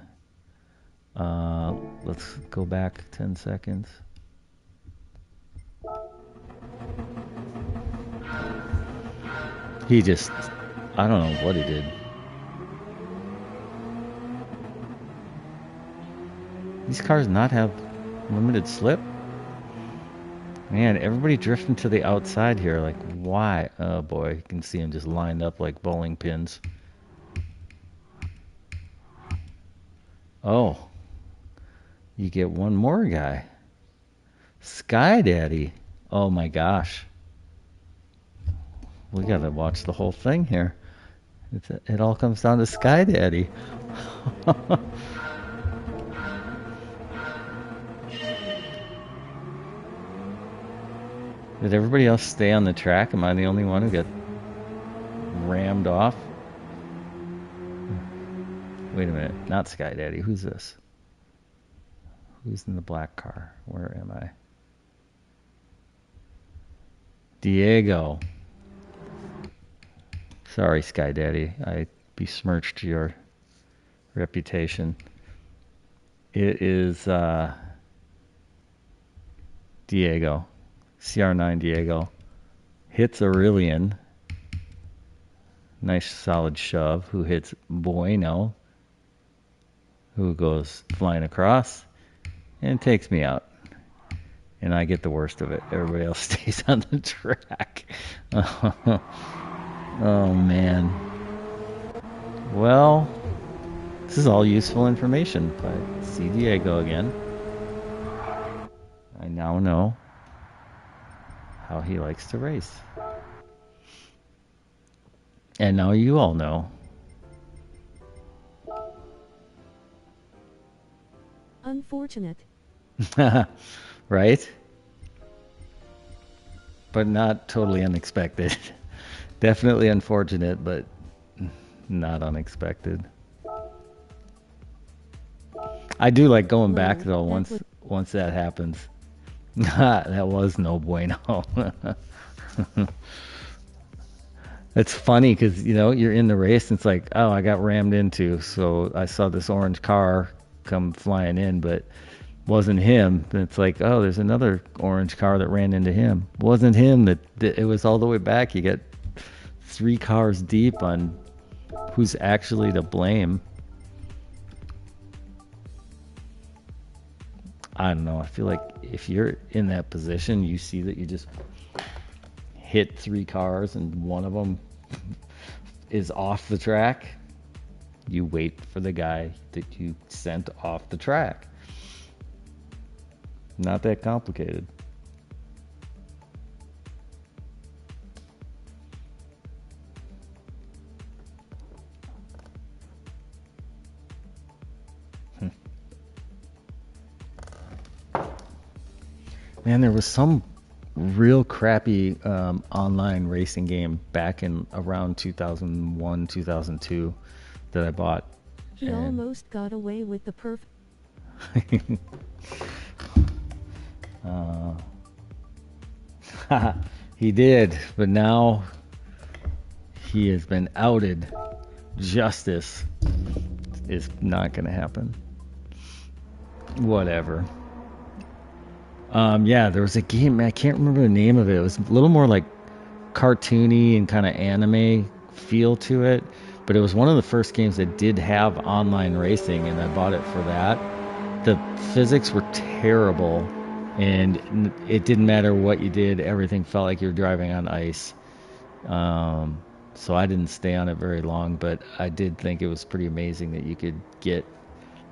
Let's go back 10 seconds. He just, I don't know what he did. These cars not have limited slip? Man, everybody drifting to the outside here. Like, why? Oh boy, you can see them just lined up like bowling pins. Oh, you get one more guy. Sky Daddy. Oh my gosh. We gotta watch the whole thing here. It all comes down to Sky Daddy. Did everybody else stay on the track? Am I the only one who got rammed off? Wait a minute. Not Sky Daddy. Who's this? Who's in the black car? Where am I? Diego. Sorry, Sky Daddy. I besmirched your reputation. It is Diego. CR9 Diego. Hits Aurelian. Nice solid shove. Who hits Bueno. Who goes flying across and takes me out. And I get the worst of it. Everybody else stays on the track. Oh man. Well, this is all useful information. But see Diego again. I now know how he likes to race. And now you all know. Unfortunate. Right? But not totally unexpected. Definitely unfortunate, but not unexpected. I do like going back though once that happens. That was no bueno. It's funny because you're in the race and it's like, oh, I got rammed into, so I saw this orange car come flying in, but wasn't him. And it's like, oh, there's another orange car that ran into him. Wasn't him. That it was all the way back. You get 3 cars deep on who's actually to blame. I don't know. I feel like if you're in that position, you see that you just hit 3 cars and one of them is off the track. You wait for the guy that you sent off the track. Not that complicated. Man, there was some real crappy online racing game back in around 2001, 2002 that I bought. He almost got away with the perfect. He did, but now he has been outed. Justice is not going to happen. Whatever. Yeah, there was a game, I can't remember the name of it. It was a little more like cartoony and kind of anime feel to it, but it was one of the first games that did have online racing, and I bought it for that. The physics were terrible, and it didn't matter what you did, everything felt like you were driving on ice. So I didn't stay on it very long, but I did think it was pretty amazing that you could get,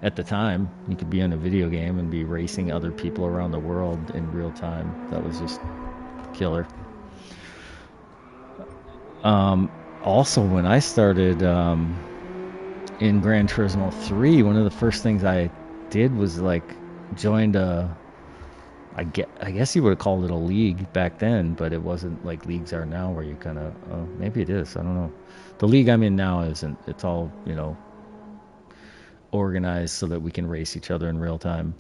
at the time, you could be in a video game and be racing other people around the world in real time. That was just killer. Also, when I started in Gran Turismo 3, one of the first things I did was like joined I guess you would have called it a league back then, but it wasn't like leagues are now where you kind of, maybe it is, I don't know. The league I'm in now isn't, it's all, organized so that we can race each other in real time.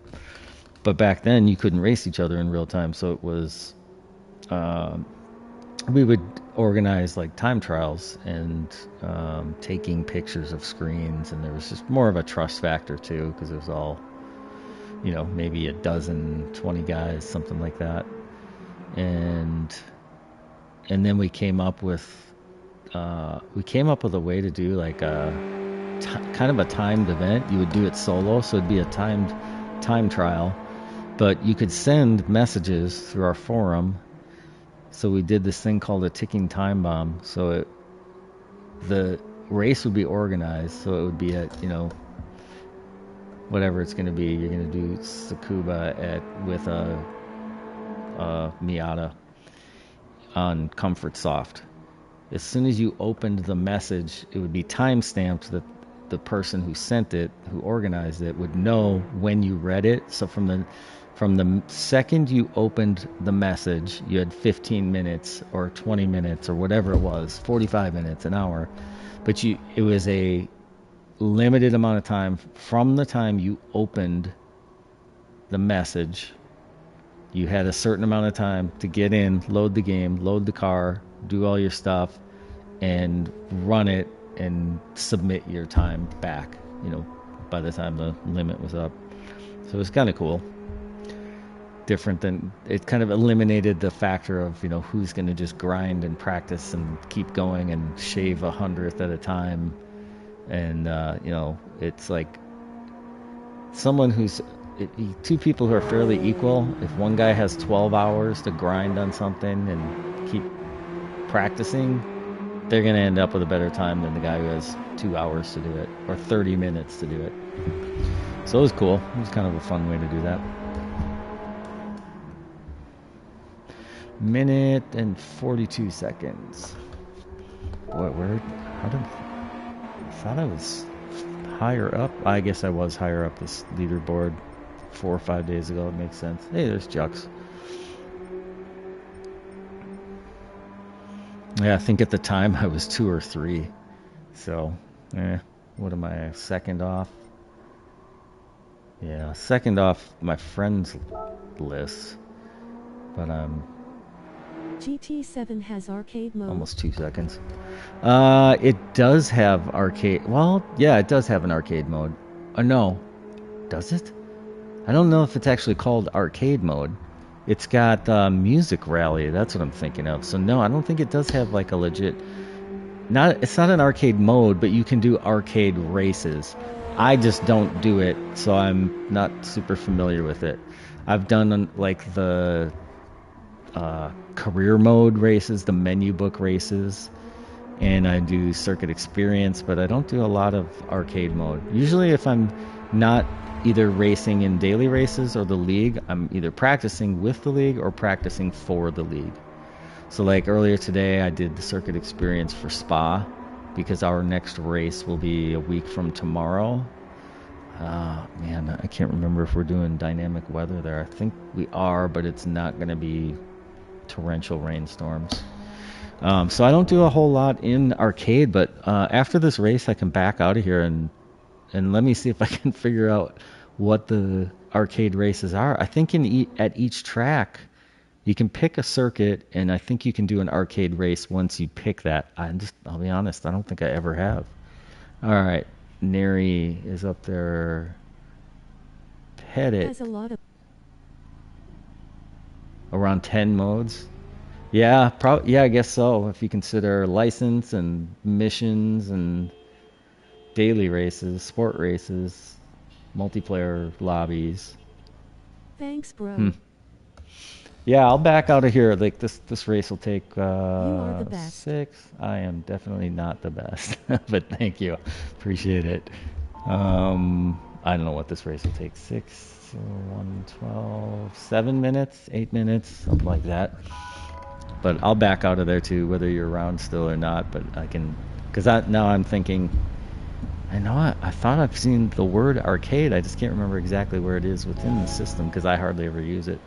But back then you couldn't race each other in real time, so it was, we would organize like time trials and taking pictures of screens, and there was just more of a trust factor too, because it was all, maybe a dozen, 20 guys, something like that. And then we came up with a way to do like kind of a timed event. You would do it solo, so it'd be a timed time trial, but you could send messages through our forum. So we did this thing called a ticking time bomb. So the race would be organized, so it would be at, whatever it's going to be. You're going to do Tsukuba with a Miata on Comfort Soft. As soon as you opened the message, it would be time stamped that the person who sent it, who organized it, would know when you read it. So from the second you opened the message, you had 15 minutes or 20 minutes or whatever it was, 45 minutes, an hour. But it was a limited amount of time from the time you opened the message. You had a certain amount of time to get in, load the game, load the car, do all your stuff, and run it and submit your time back, by the time the limit was up. So it was kind of cool. Different than, it kind of eliminated the factor of, who's going to just grind and practice and keep going and shave 100th at a time. And, it's like someone two people who are fairly equal. If one guy has 12 hours to grind on something and keep practicing, they're going to end up with a better time than the guy who has 2 hours to do it, or 30 minutes to do it. So it was cool. It was kind of a fun way to do that. Minute and 42 seconds. Boy, I thought I was higher up. I guess I was higher up this leaderboard 4 or 5 days ago. It makes sense. Hey, there's Jux. Yeah, I think at the time I was 2 or 3. So, what am I, second off? Yeah, second off my friends' list. But GT7 has arcade mode. Almost 2 seconds. It does have arcade. Well, yeah, it does have an arcade mode. No. Does it? I don't know if it's actually called arcade mode. It's got music rally. That's what I'm thinking of. So no, I don't think it does have like a legit. It's not an arcade mode, but you can do arcade races. I just don't do it, so I'm not super familiar with it. I've done like the career mode races, the menu book races, and I do circuit experience, but I don't do a lot of arcade mode. Usually if I'm not either racing in daily races or the league, I'm either practicing with the league or practicing for the league. So like earlier today, I did the circuit experience for Spa because our next race will be a week from tomorrow. Man, I can't remember if we're doing dynamic weather there. I think we are, but it's not going to be torrential rainstorms. So I don't do a whole lot in arcade, but after this race, I can back out of here and let me see if I can figure out what the arcade races are. I think at each track, you can pick a circuit, and I think you can do an arcade race once you pick that. I'll be honest, I don't think I ever have. All right, Neri is up there. Pettit. Has a lot of Around 10 modes. Yeah, yeah, I guess so. If you consider license and missions and daily races, sport races, multiplayer lobbies. Thanks, bro. Yeah, I'll back out of here. Like this race will take You are the best. 6. I am definitely not the best, but thank you, appreciate it. I don't know what this race will take. 6, 112, 7 minutes, 8 minutes, something like that. But I'll back out of there too, whether you're around still or not. But I can, because now I'm thinking, I thought I've seen the word arcade. I just can't remember exactly where it is within the system because I hardly ever use it.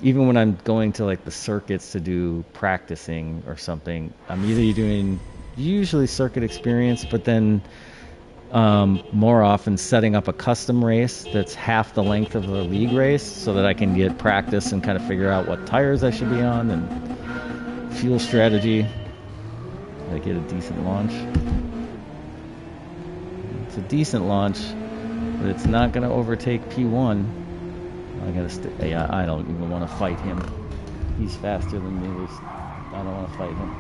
Even when I'm going to like the circuits to do practicing or something, I'm either doing usually circuit experience, but then more often setting up a custom race that's half the length of a league race so that I can get practice and kind of figure out what tires I should be on and fuel strategy. I get a decent launch. It's a decent launch, but it's not going to overtake P1. I gotta yeah, I don't even want to fight him. He's faster than me. I don't want to fight him.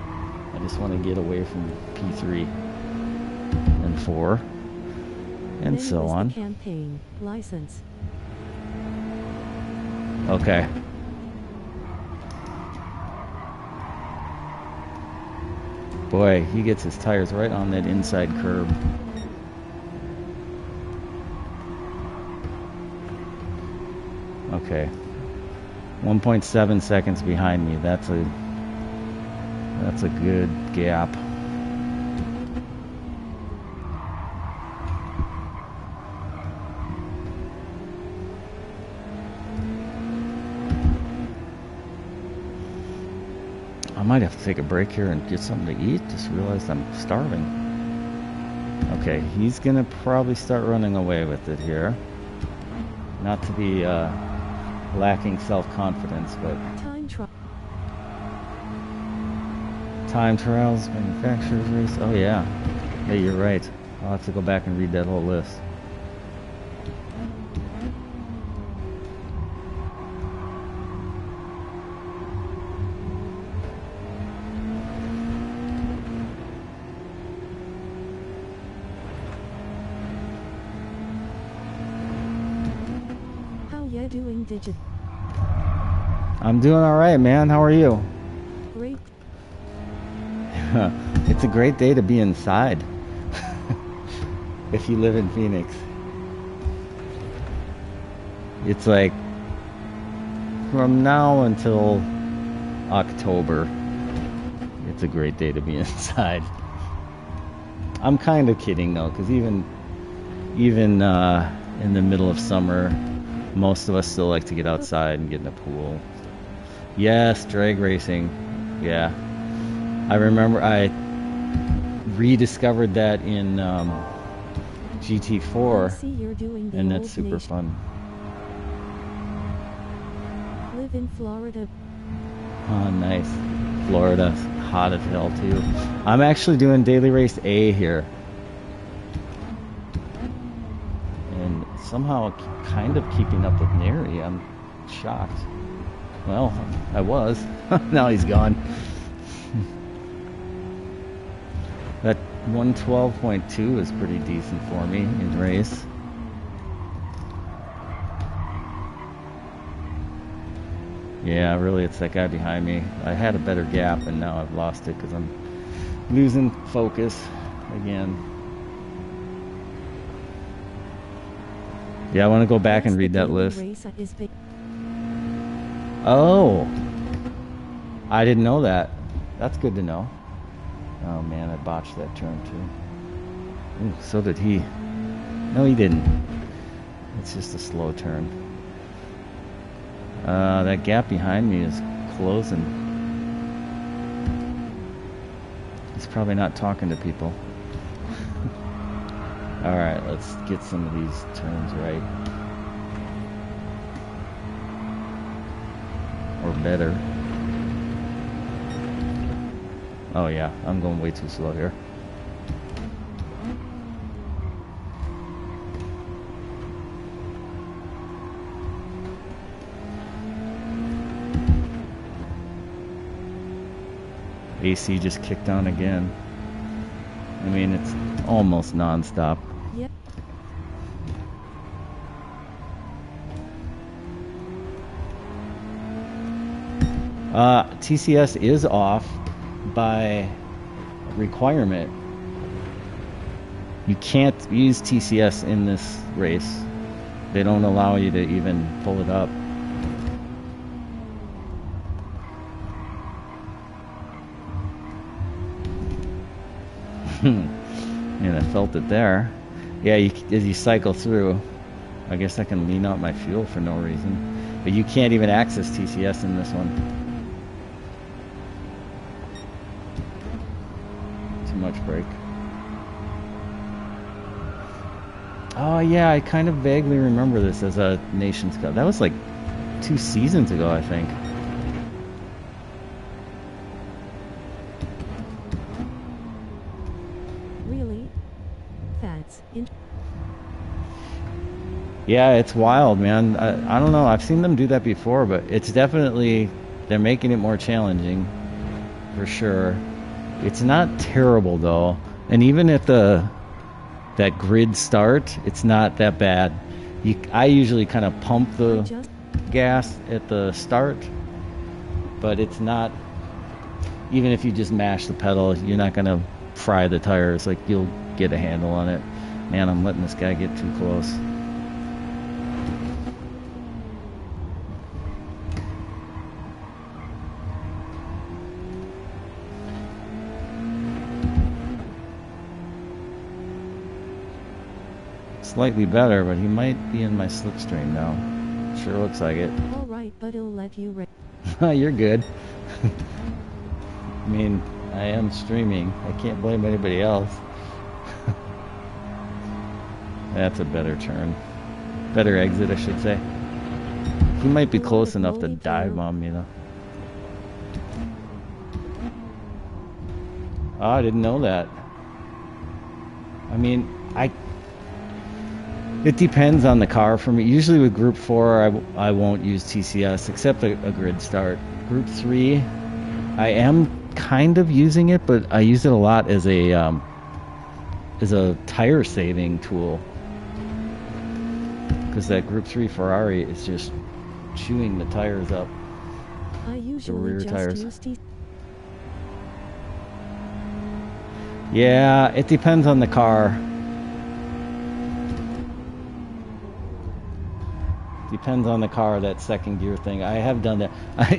I just want to get away from P3 and 4 and so on. Campaign license. Okay. Boy, he gets his tires right on that inside curb. Okay. 1.7 seconds behind me. That's a good gap. I might have to take a break here and get something to eat. Just realized I'm starving. Okay, he's gonna probably start running away with it here. Not to be lacking self-confidence, but time trials, manufacturer's race. Oh yeah, you're right. I'll have to go back and read that whole list. Doing digit. I'm doing all right, man. How are you? Great. It's a great day to be inside. If you live in Phoenix, it's like from now until October, it's a great day to be inside. I'm kind of kidding though, because even in the middle of summer, most of us still like to get outside and get in a pool. Yes, drag racing. Yeah. I remember I rediscovered that in GT4, and that's super fun. Live in Florida. Oh, nice. Florida's hot as hell, too. I'm actually doing Daily Race A here. And somehow kind of keeping up with Neri. I'm shocked. Well, I was. Now he's gone. That 112.2 is pretty decent for me in race. Yeah, really, it's that guy behind me. I had a better gap, and now I've lost it because I'm losing focus again. Yeah, I want to go back and read that list. Oh, I didn't know that. That's good to know. Oh man, I botched that turn too. Ooh, so did he. No, he didn't. It's just a slow turn. That gap behind me is closing. He's probably not talking to people. Alright, let's get some of these turns right. Or better. Oh yeah, I'm going way too slow here. AC just kicked on again. I mean, it's almost non-stop. Yep. TCS is off by requirement. You can't use TCS in this race. They don't allow you to even pull it up. And I felt it there. Yeah, as you cycle through, I guess I can lean out my fuel for no reason. But you can't even access TCS in this one. Too much brake. Oh yeah, I kind of vaguely remember this as a Nations Cup. That was like 2 seasons ago, I think. Really? That's Yeah, it's wild, man. I don't know. I've seen them do that before, but it's definitely, they're making it more challenging, for sure. It's not terrible, though. And even at that grid start, it's not that bad. I usually kind of pump the gas at the start, but it's not, even if you just mash the pedal, you're not going to fry the tires. Like, you'll get a handle on it. Man, I'm letting this guy get too close. Slightly better, but he might be in my slipstream now. Sure looks like it. alright, but it'll let you race. You're good. I mean, I am streaming. I can't blame anybody else. That's a better turn. Better exit, I should say. He might be close enough to dive bomb, you know. Oh, I didn't know that. I mean, it depends on the car for me. Usually with Group 4, I won't use TCS except a grid start. Group 3, I am kind of using it, but I use it a lot as a tire saving tool. Because that Group 3 Ferrari is just chewing the tires up. I usually the rear just tires. use Yeah, it depends on the car. Depends on the car, that second gear thing. I have done that.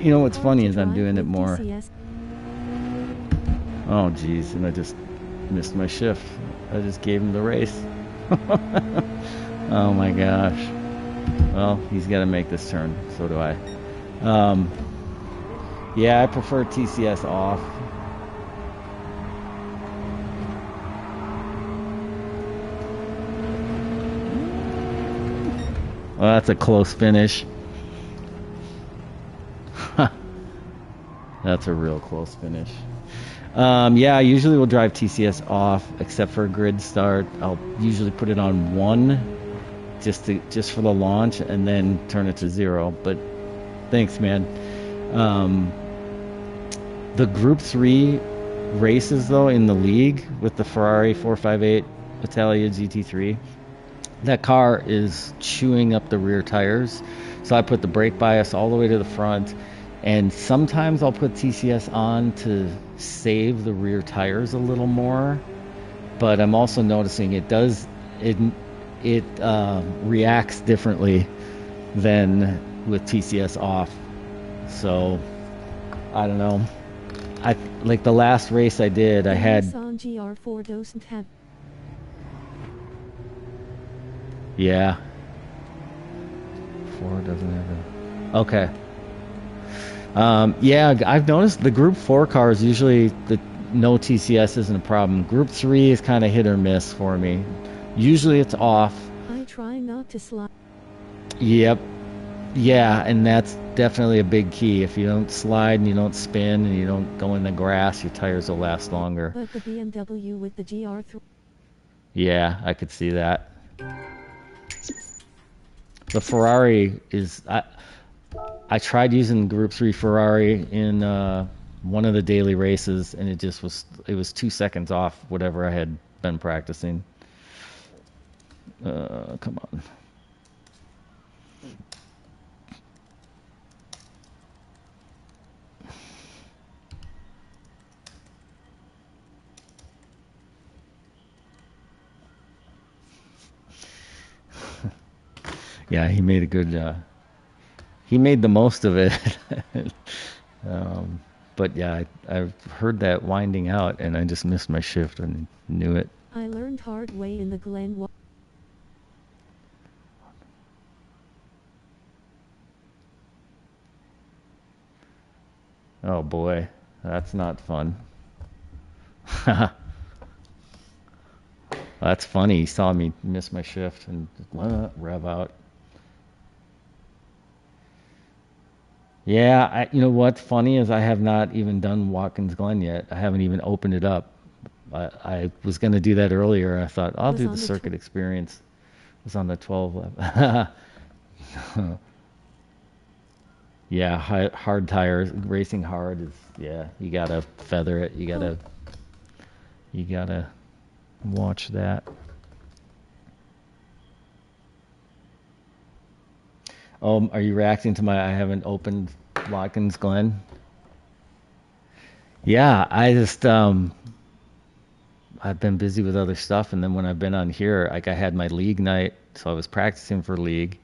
You know what's funny is I'm doing it more. TCS. Oh, geez, and I just missed my shift. I just gave him the race. Oh my gosh. Well, he's got to make this turn. So do I. Yeah, I prefer TCS off. Well, that's a close finish. That's a real close finish. Yeah, I usually will drive TCS off, except for a grid start. I'll usually put it on 1, just for the launch, and then turn it to 0. But thanks, man. The Group 3 races, though, in the league with the Ferrari 458 Italia GT3, that car is chewing up the rear tires. So I put the brake bias all the way to the front, and sometimes I'll put TCS on to save the rear tires a little more. But I'm also noticing it reacts differently than with TCS off. So I don't know. Like the last race I did, I had Nissan GR4 doesn't have. Yeah. 4 doesn't have a... Okay. Yeah, I've noticed the Group 4 cars usually the no TCS isn't a problem. Group 3 is kind of hit or miss for me. Usually it's off. I try not to slide. Yep. Yeah, and that's definitely a big key. If you don't slide and you don't spin and you don't go in the grass, your tires will last longer. But the BMW with the GR3. Yeah, I could see that. The Ferrari is I tried using Group 3 Ferrari in one of the daily races, and it was 2 seconds off whatever I had been practicing. Come on. Yeah, he made the most of it. But yeah, I've heard that winding out, and I just missed my shift and knew it. I learned hard way in the Glen. Oh boy, that's not fun. That's funny. He saw me miss my shift and rev out. Yeah, you know what's funny is I have not even done Watkins Glen yet. I haven't even opened it up. I was going to do that earlier. I thought I'll Was do on the the circuit experience. It was on the 12 lap. Yeah, hard tires. Racing hard is, yeah, you gotta feather it. You gotta watch that. Are you reacting to my? I haven't opened Watkins Glen. Yeah, I've been busy with other stuff, and then when I've been on here, like I had my league night, so I was practicing for league,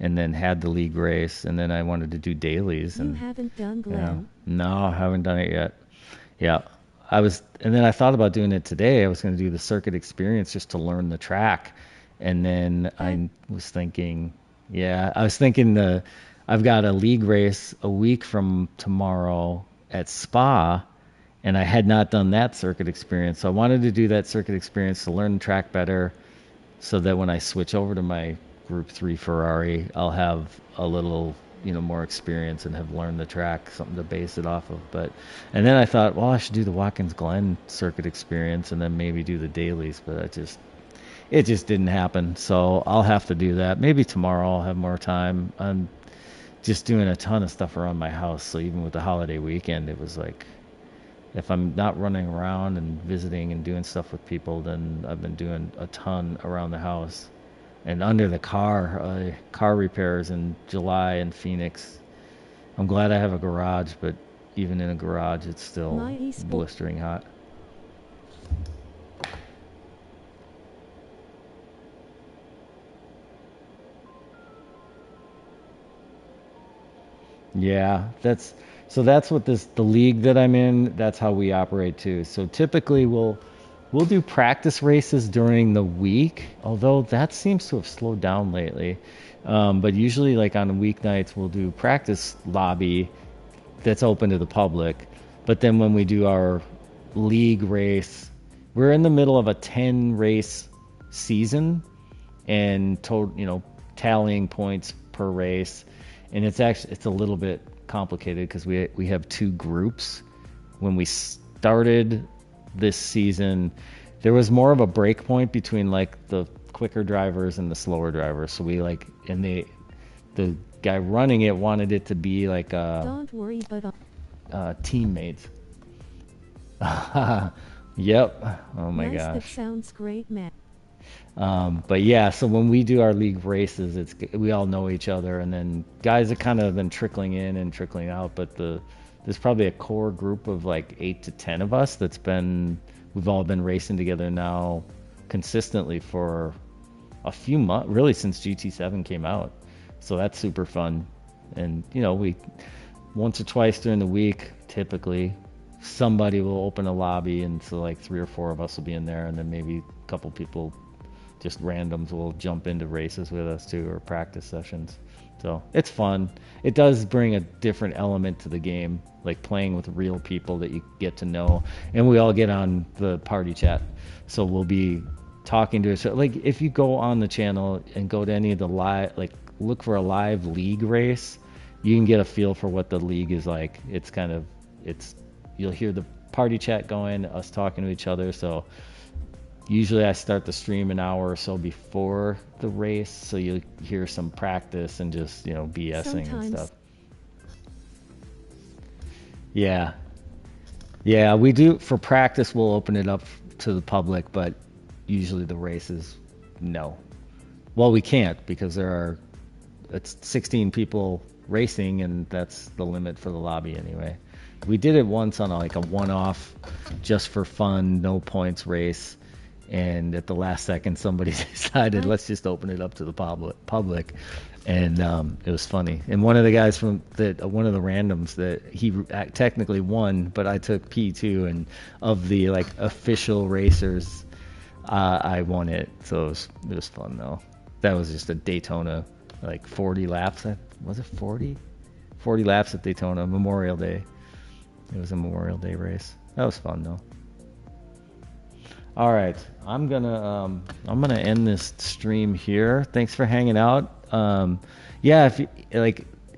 and then had the league race, and then I wanted to do dailies, You and haven't done yeah, Glen. no, I haven't done it yet. Yeah, and then I thought about doing it today. I was going to do the circuit experience just to learn the track, and then I was thinking, yeah, I was thinking I've got a league race a week from tomorrow at Spa, and I had not done that circuit experience. So I wanted to do that circuit experience to learn the track better, so that when I switch over to my Group 3 Ferrari, I'll have a little, more experience and have learned the track, something to base it off of. And then I thought, well, I should do the Watkins Glen circuit experience and then maybe do the dailies, but it just didn't happen. So I'll have to do that. Maybe tomorrow I'll have more time. I'm just doing a ton of stuff around my house. So even with the holiday weekend, it was like, if I'm not running around and visiting and doing stuff with people, then I've been doing a ton around the house. And under the car repairs in July in Phoenix. I'm glad I have a garage, but even in a garage, it's still blistering hot. Yeah, that's what the league that I'm in, that's how we operate too. So typically we'll do practice races during the week, although that seems to have slowed down lately. But usually like on weeknights we'll do practice lobby that's open to the public. But then when we do our league race, we're in the middle of a 10 race season and tallying points per race, and it's a little bit complicated because we have two groups. When we started this season, there was more of a break point between like the quicker drivers and the slower drivers. So the guy running it wanted it to be like Don't worry, but teammates. Yep. Oh my nice, gosh. that sounds great, man. But yeah, so when we do our league races, we all know each other, and then guys have kind of been trickling in and trickling out. But there's probably a core group of like 8 to 10 of us we've all been racing together now consistently for a few months, really since GT7 came out. So that's super fun. And we once or twice during the week, typically somebody will open a lobby, and so like 3 or 4 of us will be in there, and then maybe a couple people just randoms will jump into races with us too, or practice sessions. So it's fun. It does bring a different element to the game, like playing with real people that you get to know. And we all get on the party chat. So we'll be talking to us. Like if you go on the channel and go to any of the live, like look for a live league race, you can get a feel for what the league is like. It's kind of, you'll hear the party chat going, us talking to each other. So usually I start the stream an hour or so before the race, so you'll hear some practice and just, BSing and stuff. Yeah. Yeah, we do, for practice, we'll open it up to the public, but usually the races, no. Well, we can't because it's 16 people racing, and that's the limit for the lobby anyway. We did it once on a one-off, just for fun, no points race. And at the last second, somebody decided, let's just open it up to the public. And it was funny. And one of the guys one of the randoms, that he technically won, but I took P2, and of the official racers, I won it. So it was fun though. That was just a Daytona, 40 laps. Was it 40? 40 laps at Daytona, Memorial Day. It was a Memorial Day race. That was fun though. All right, I'm gonna end this stream here. Thanks for hanging out. Yeah,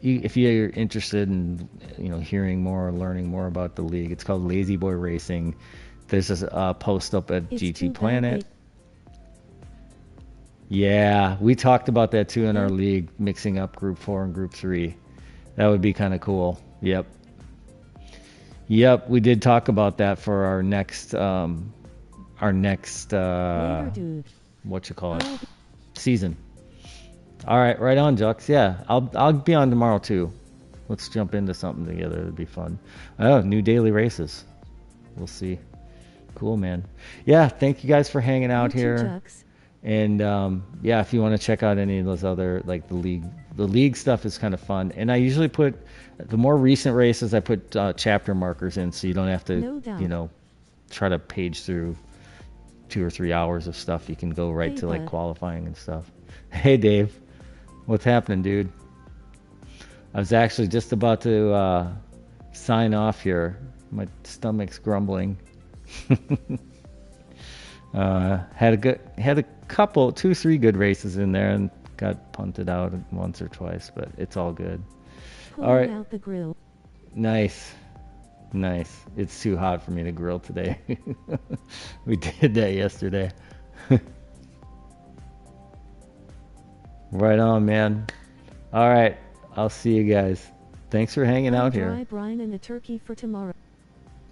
if you're interested in hearing more or learning more about the league, it's called Lazy Boy Racing. There's a post up at GT Planet. Yeah, we talked about that too in our league, mixing up Group 4 and Group 3. That would be kind of cool. Yep, we did talk about that for our next season. All right, right on, Jux. Yeah, I'll be on tomorrow too. Let's jump into something together. It'd be fun. Oh, new daily races. We'll see. Cool, man. Yeah, thank you guys for hanging out here. And yeah, if you want to check out any of those other, the league stuff is kind of fun. And I usually put the more recent races, I put chapter markers in, so you don't have to try to page through 2 or 3 hours of stuff. You can go right to qualifying and stuff. Hey Dave, what's happening, dude? I was actually just about to sign off here. My stomach's grumbling. Had a couple, 2-3 good races in there, and got punted out once or twice, but it's all good. All right. Out the grill. Nice. It's too hot for me to grill today. We did that yesterday. Right on, man. All right, I'll see you guys. Thanks for hanging out here. Brine and a turkey for tomorrow.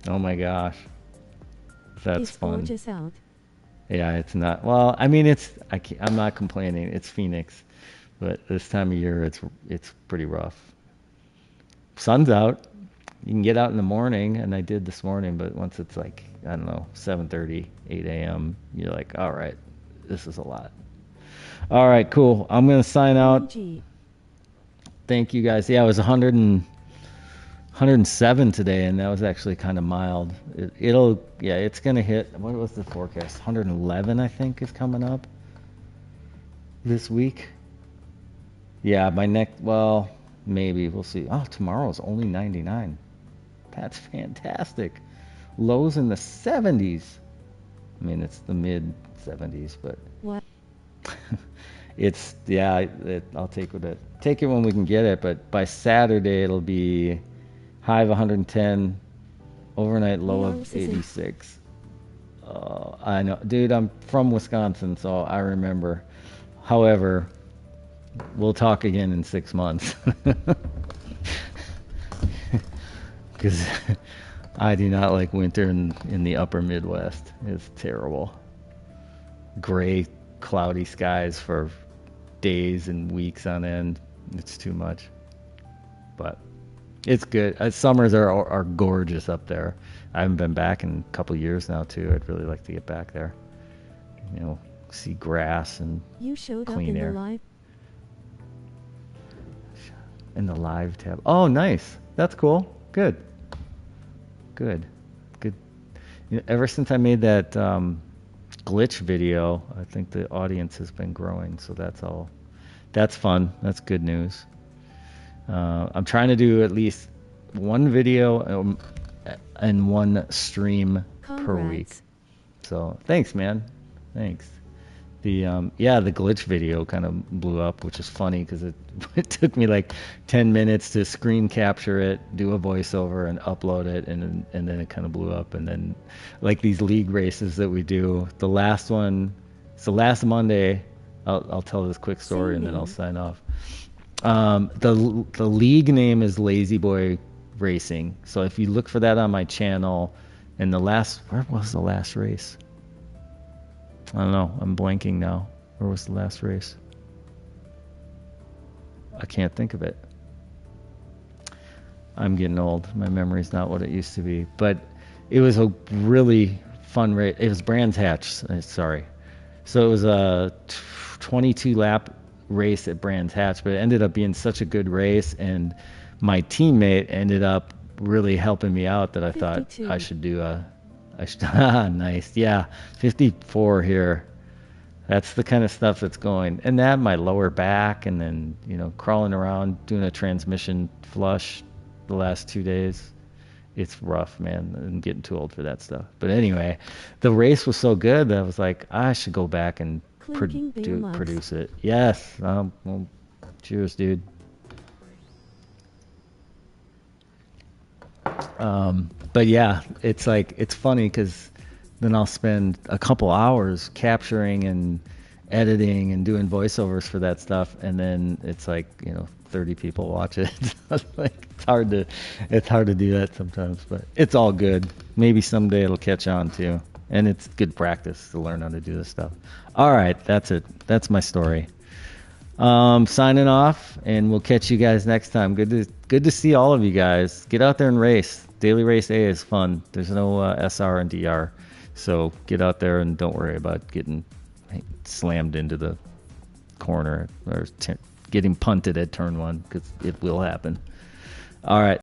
Oh my gosh, that's fun. It's gorgeous out. Yeah, it's not. Well, I mean, I'm not complaining. It's Phoenix, but this time of year, it's pretty rough. Sun's out. You can get out in the morning, and I did this morning, but once it's 7:30, 8 a.m., you're like, all right, this is a lot. All right, cool. I'm going to sign out. Thank you, guys. Yeah, it was 107 today, and that was actually kind of mild. It's going to hit, what was the forecast? 111, I think, is coming up this week. Yeah, maybe. We'll see. Oh, tomorrow's only 99. That's fantastic. Lows in the 70s. I mean, it's the mid 70s, but what? I'll take it when we can get it. But by Saturday, it'll be high of 110, overnight low of 86. I know, dude. I'm from Wisconsin, so I remember. However, we'll talk again in 6 months. Because I do not like winter in the upper Midwest. It's terrible. Gray, cloudy skies for days and weeks on end. It's too much. But it's good. Summers are gorgeous up there. I haven't been back in a couple years now, too. I'd really like to get back there. See grass and you showed clean up in air. The live. In the live tab. Oh, nice. That's cool. Good. Ever since I made that glitch video. I think the audience has been growing, so that's fun. That's good news. I'm trying to do at least one video and one stream per week. So thanks, man. Thanks. The the glitch video kind of blew up, which is funny because it took me like 10 minutes to screen capture it, do a voiceover, and upload it, and then it kind of blew up. And then like these league races that we do, the last one, so last Monday, I'll tell this quick story and then I'll sign off. The league name is Lazy Boy Racing. So if you look for that on my channel, and where was the last race? I don't know. I'm blanking now. Where was the last race? I can't think of it. I'm getting old. My memory's not what it used to be. But it was a really fun race. It was Brands Hatch. Sorry. So it was a 22-lap race at Brands Hatch, but it ended up being such a good race, and my teammate ended up really helping me out that I 52. Thought I should do nice. Yeah, 54 here. That's the kind of stuff that's going. And that, my lower back, and then, crawling around, doing a transmission flush the last 2 days. It's rough, man. I'm getting too old for that stuff. But anyway, the race was so good that I was like, I should go back and produce it. Yes. Well, cheers, dude. But yeah, it's funny because then I'll spend a couple hours capturing and editing and doing voiceovers for that stuff, and then it's 30 people watch it. It's hard to do that sometimes, but it's all good. Maybe someday it'll catch on too, and it's good practice to learn how to do this stuff. All right, that's it. That's my story. Signing off, and we'll catch you guys next time. Good to see all of you guys. Get out there and race. Daily Race A is fun. There's no SR and DR, so get out there and don't worry about getting slammed into the corner or getting punted at turn 1, because it will happen. All right.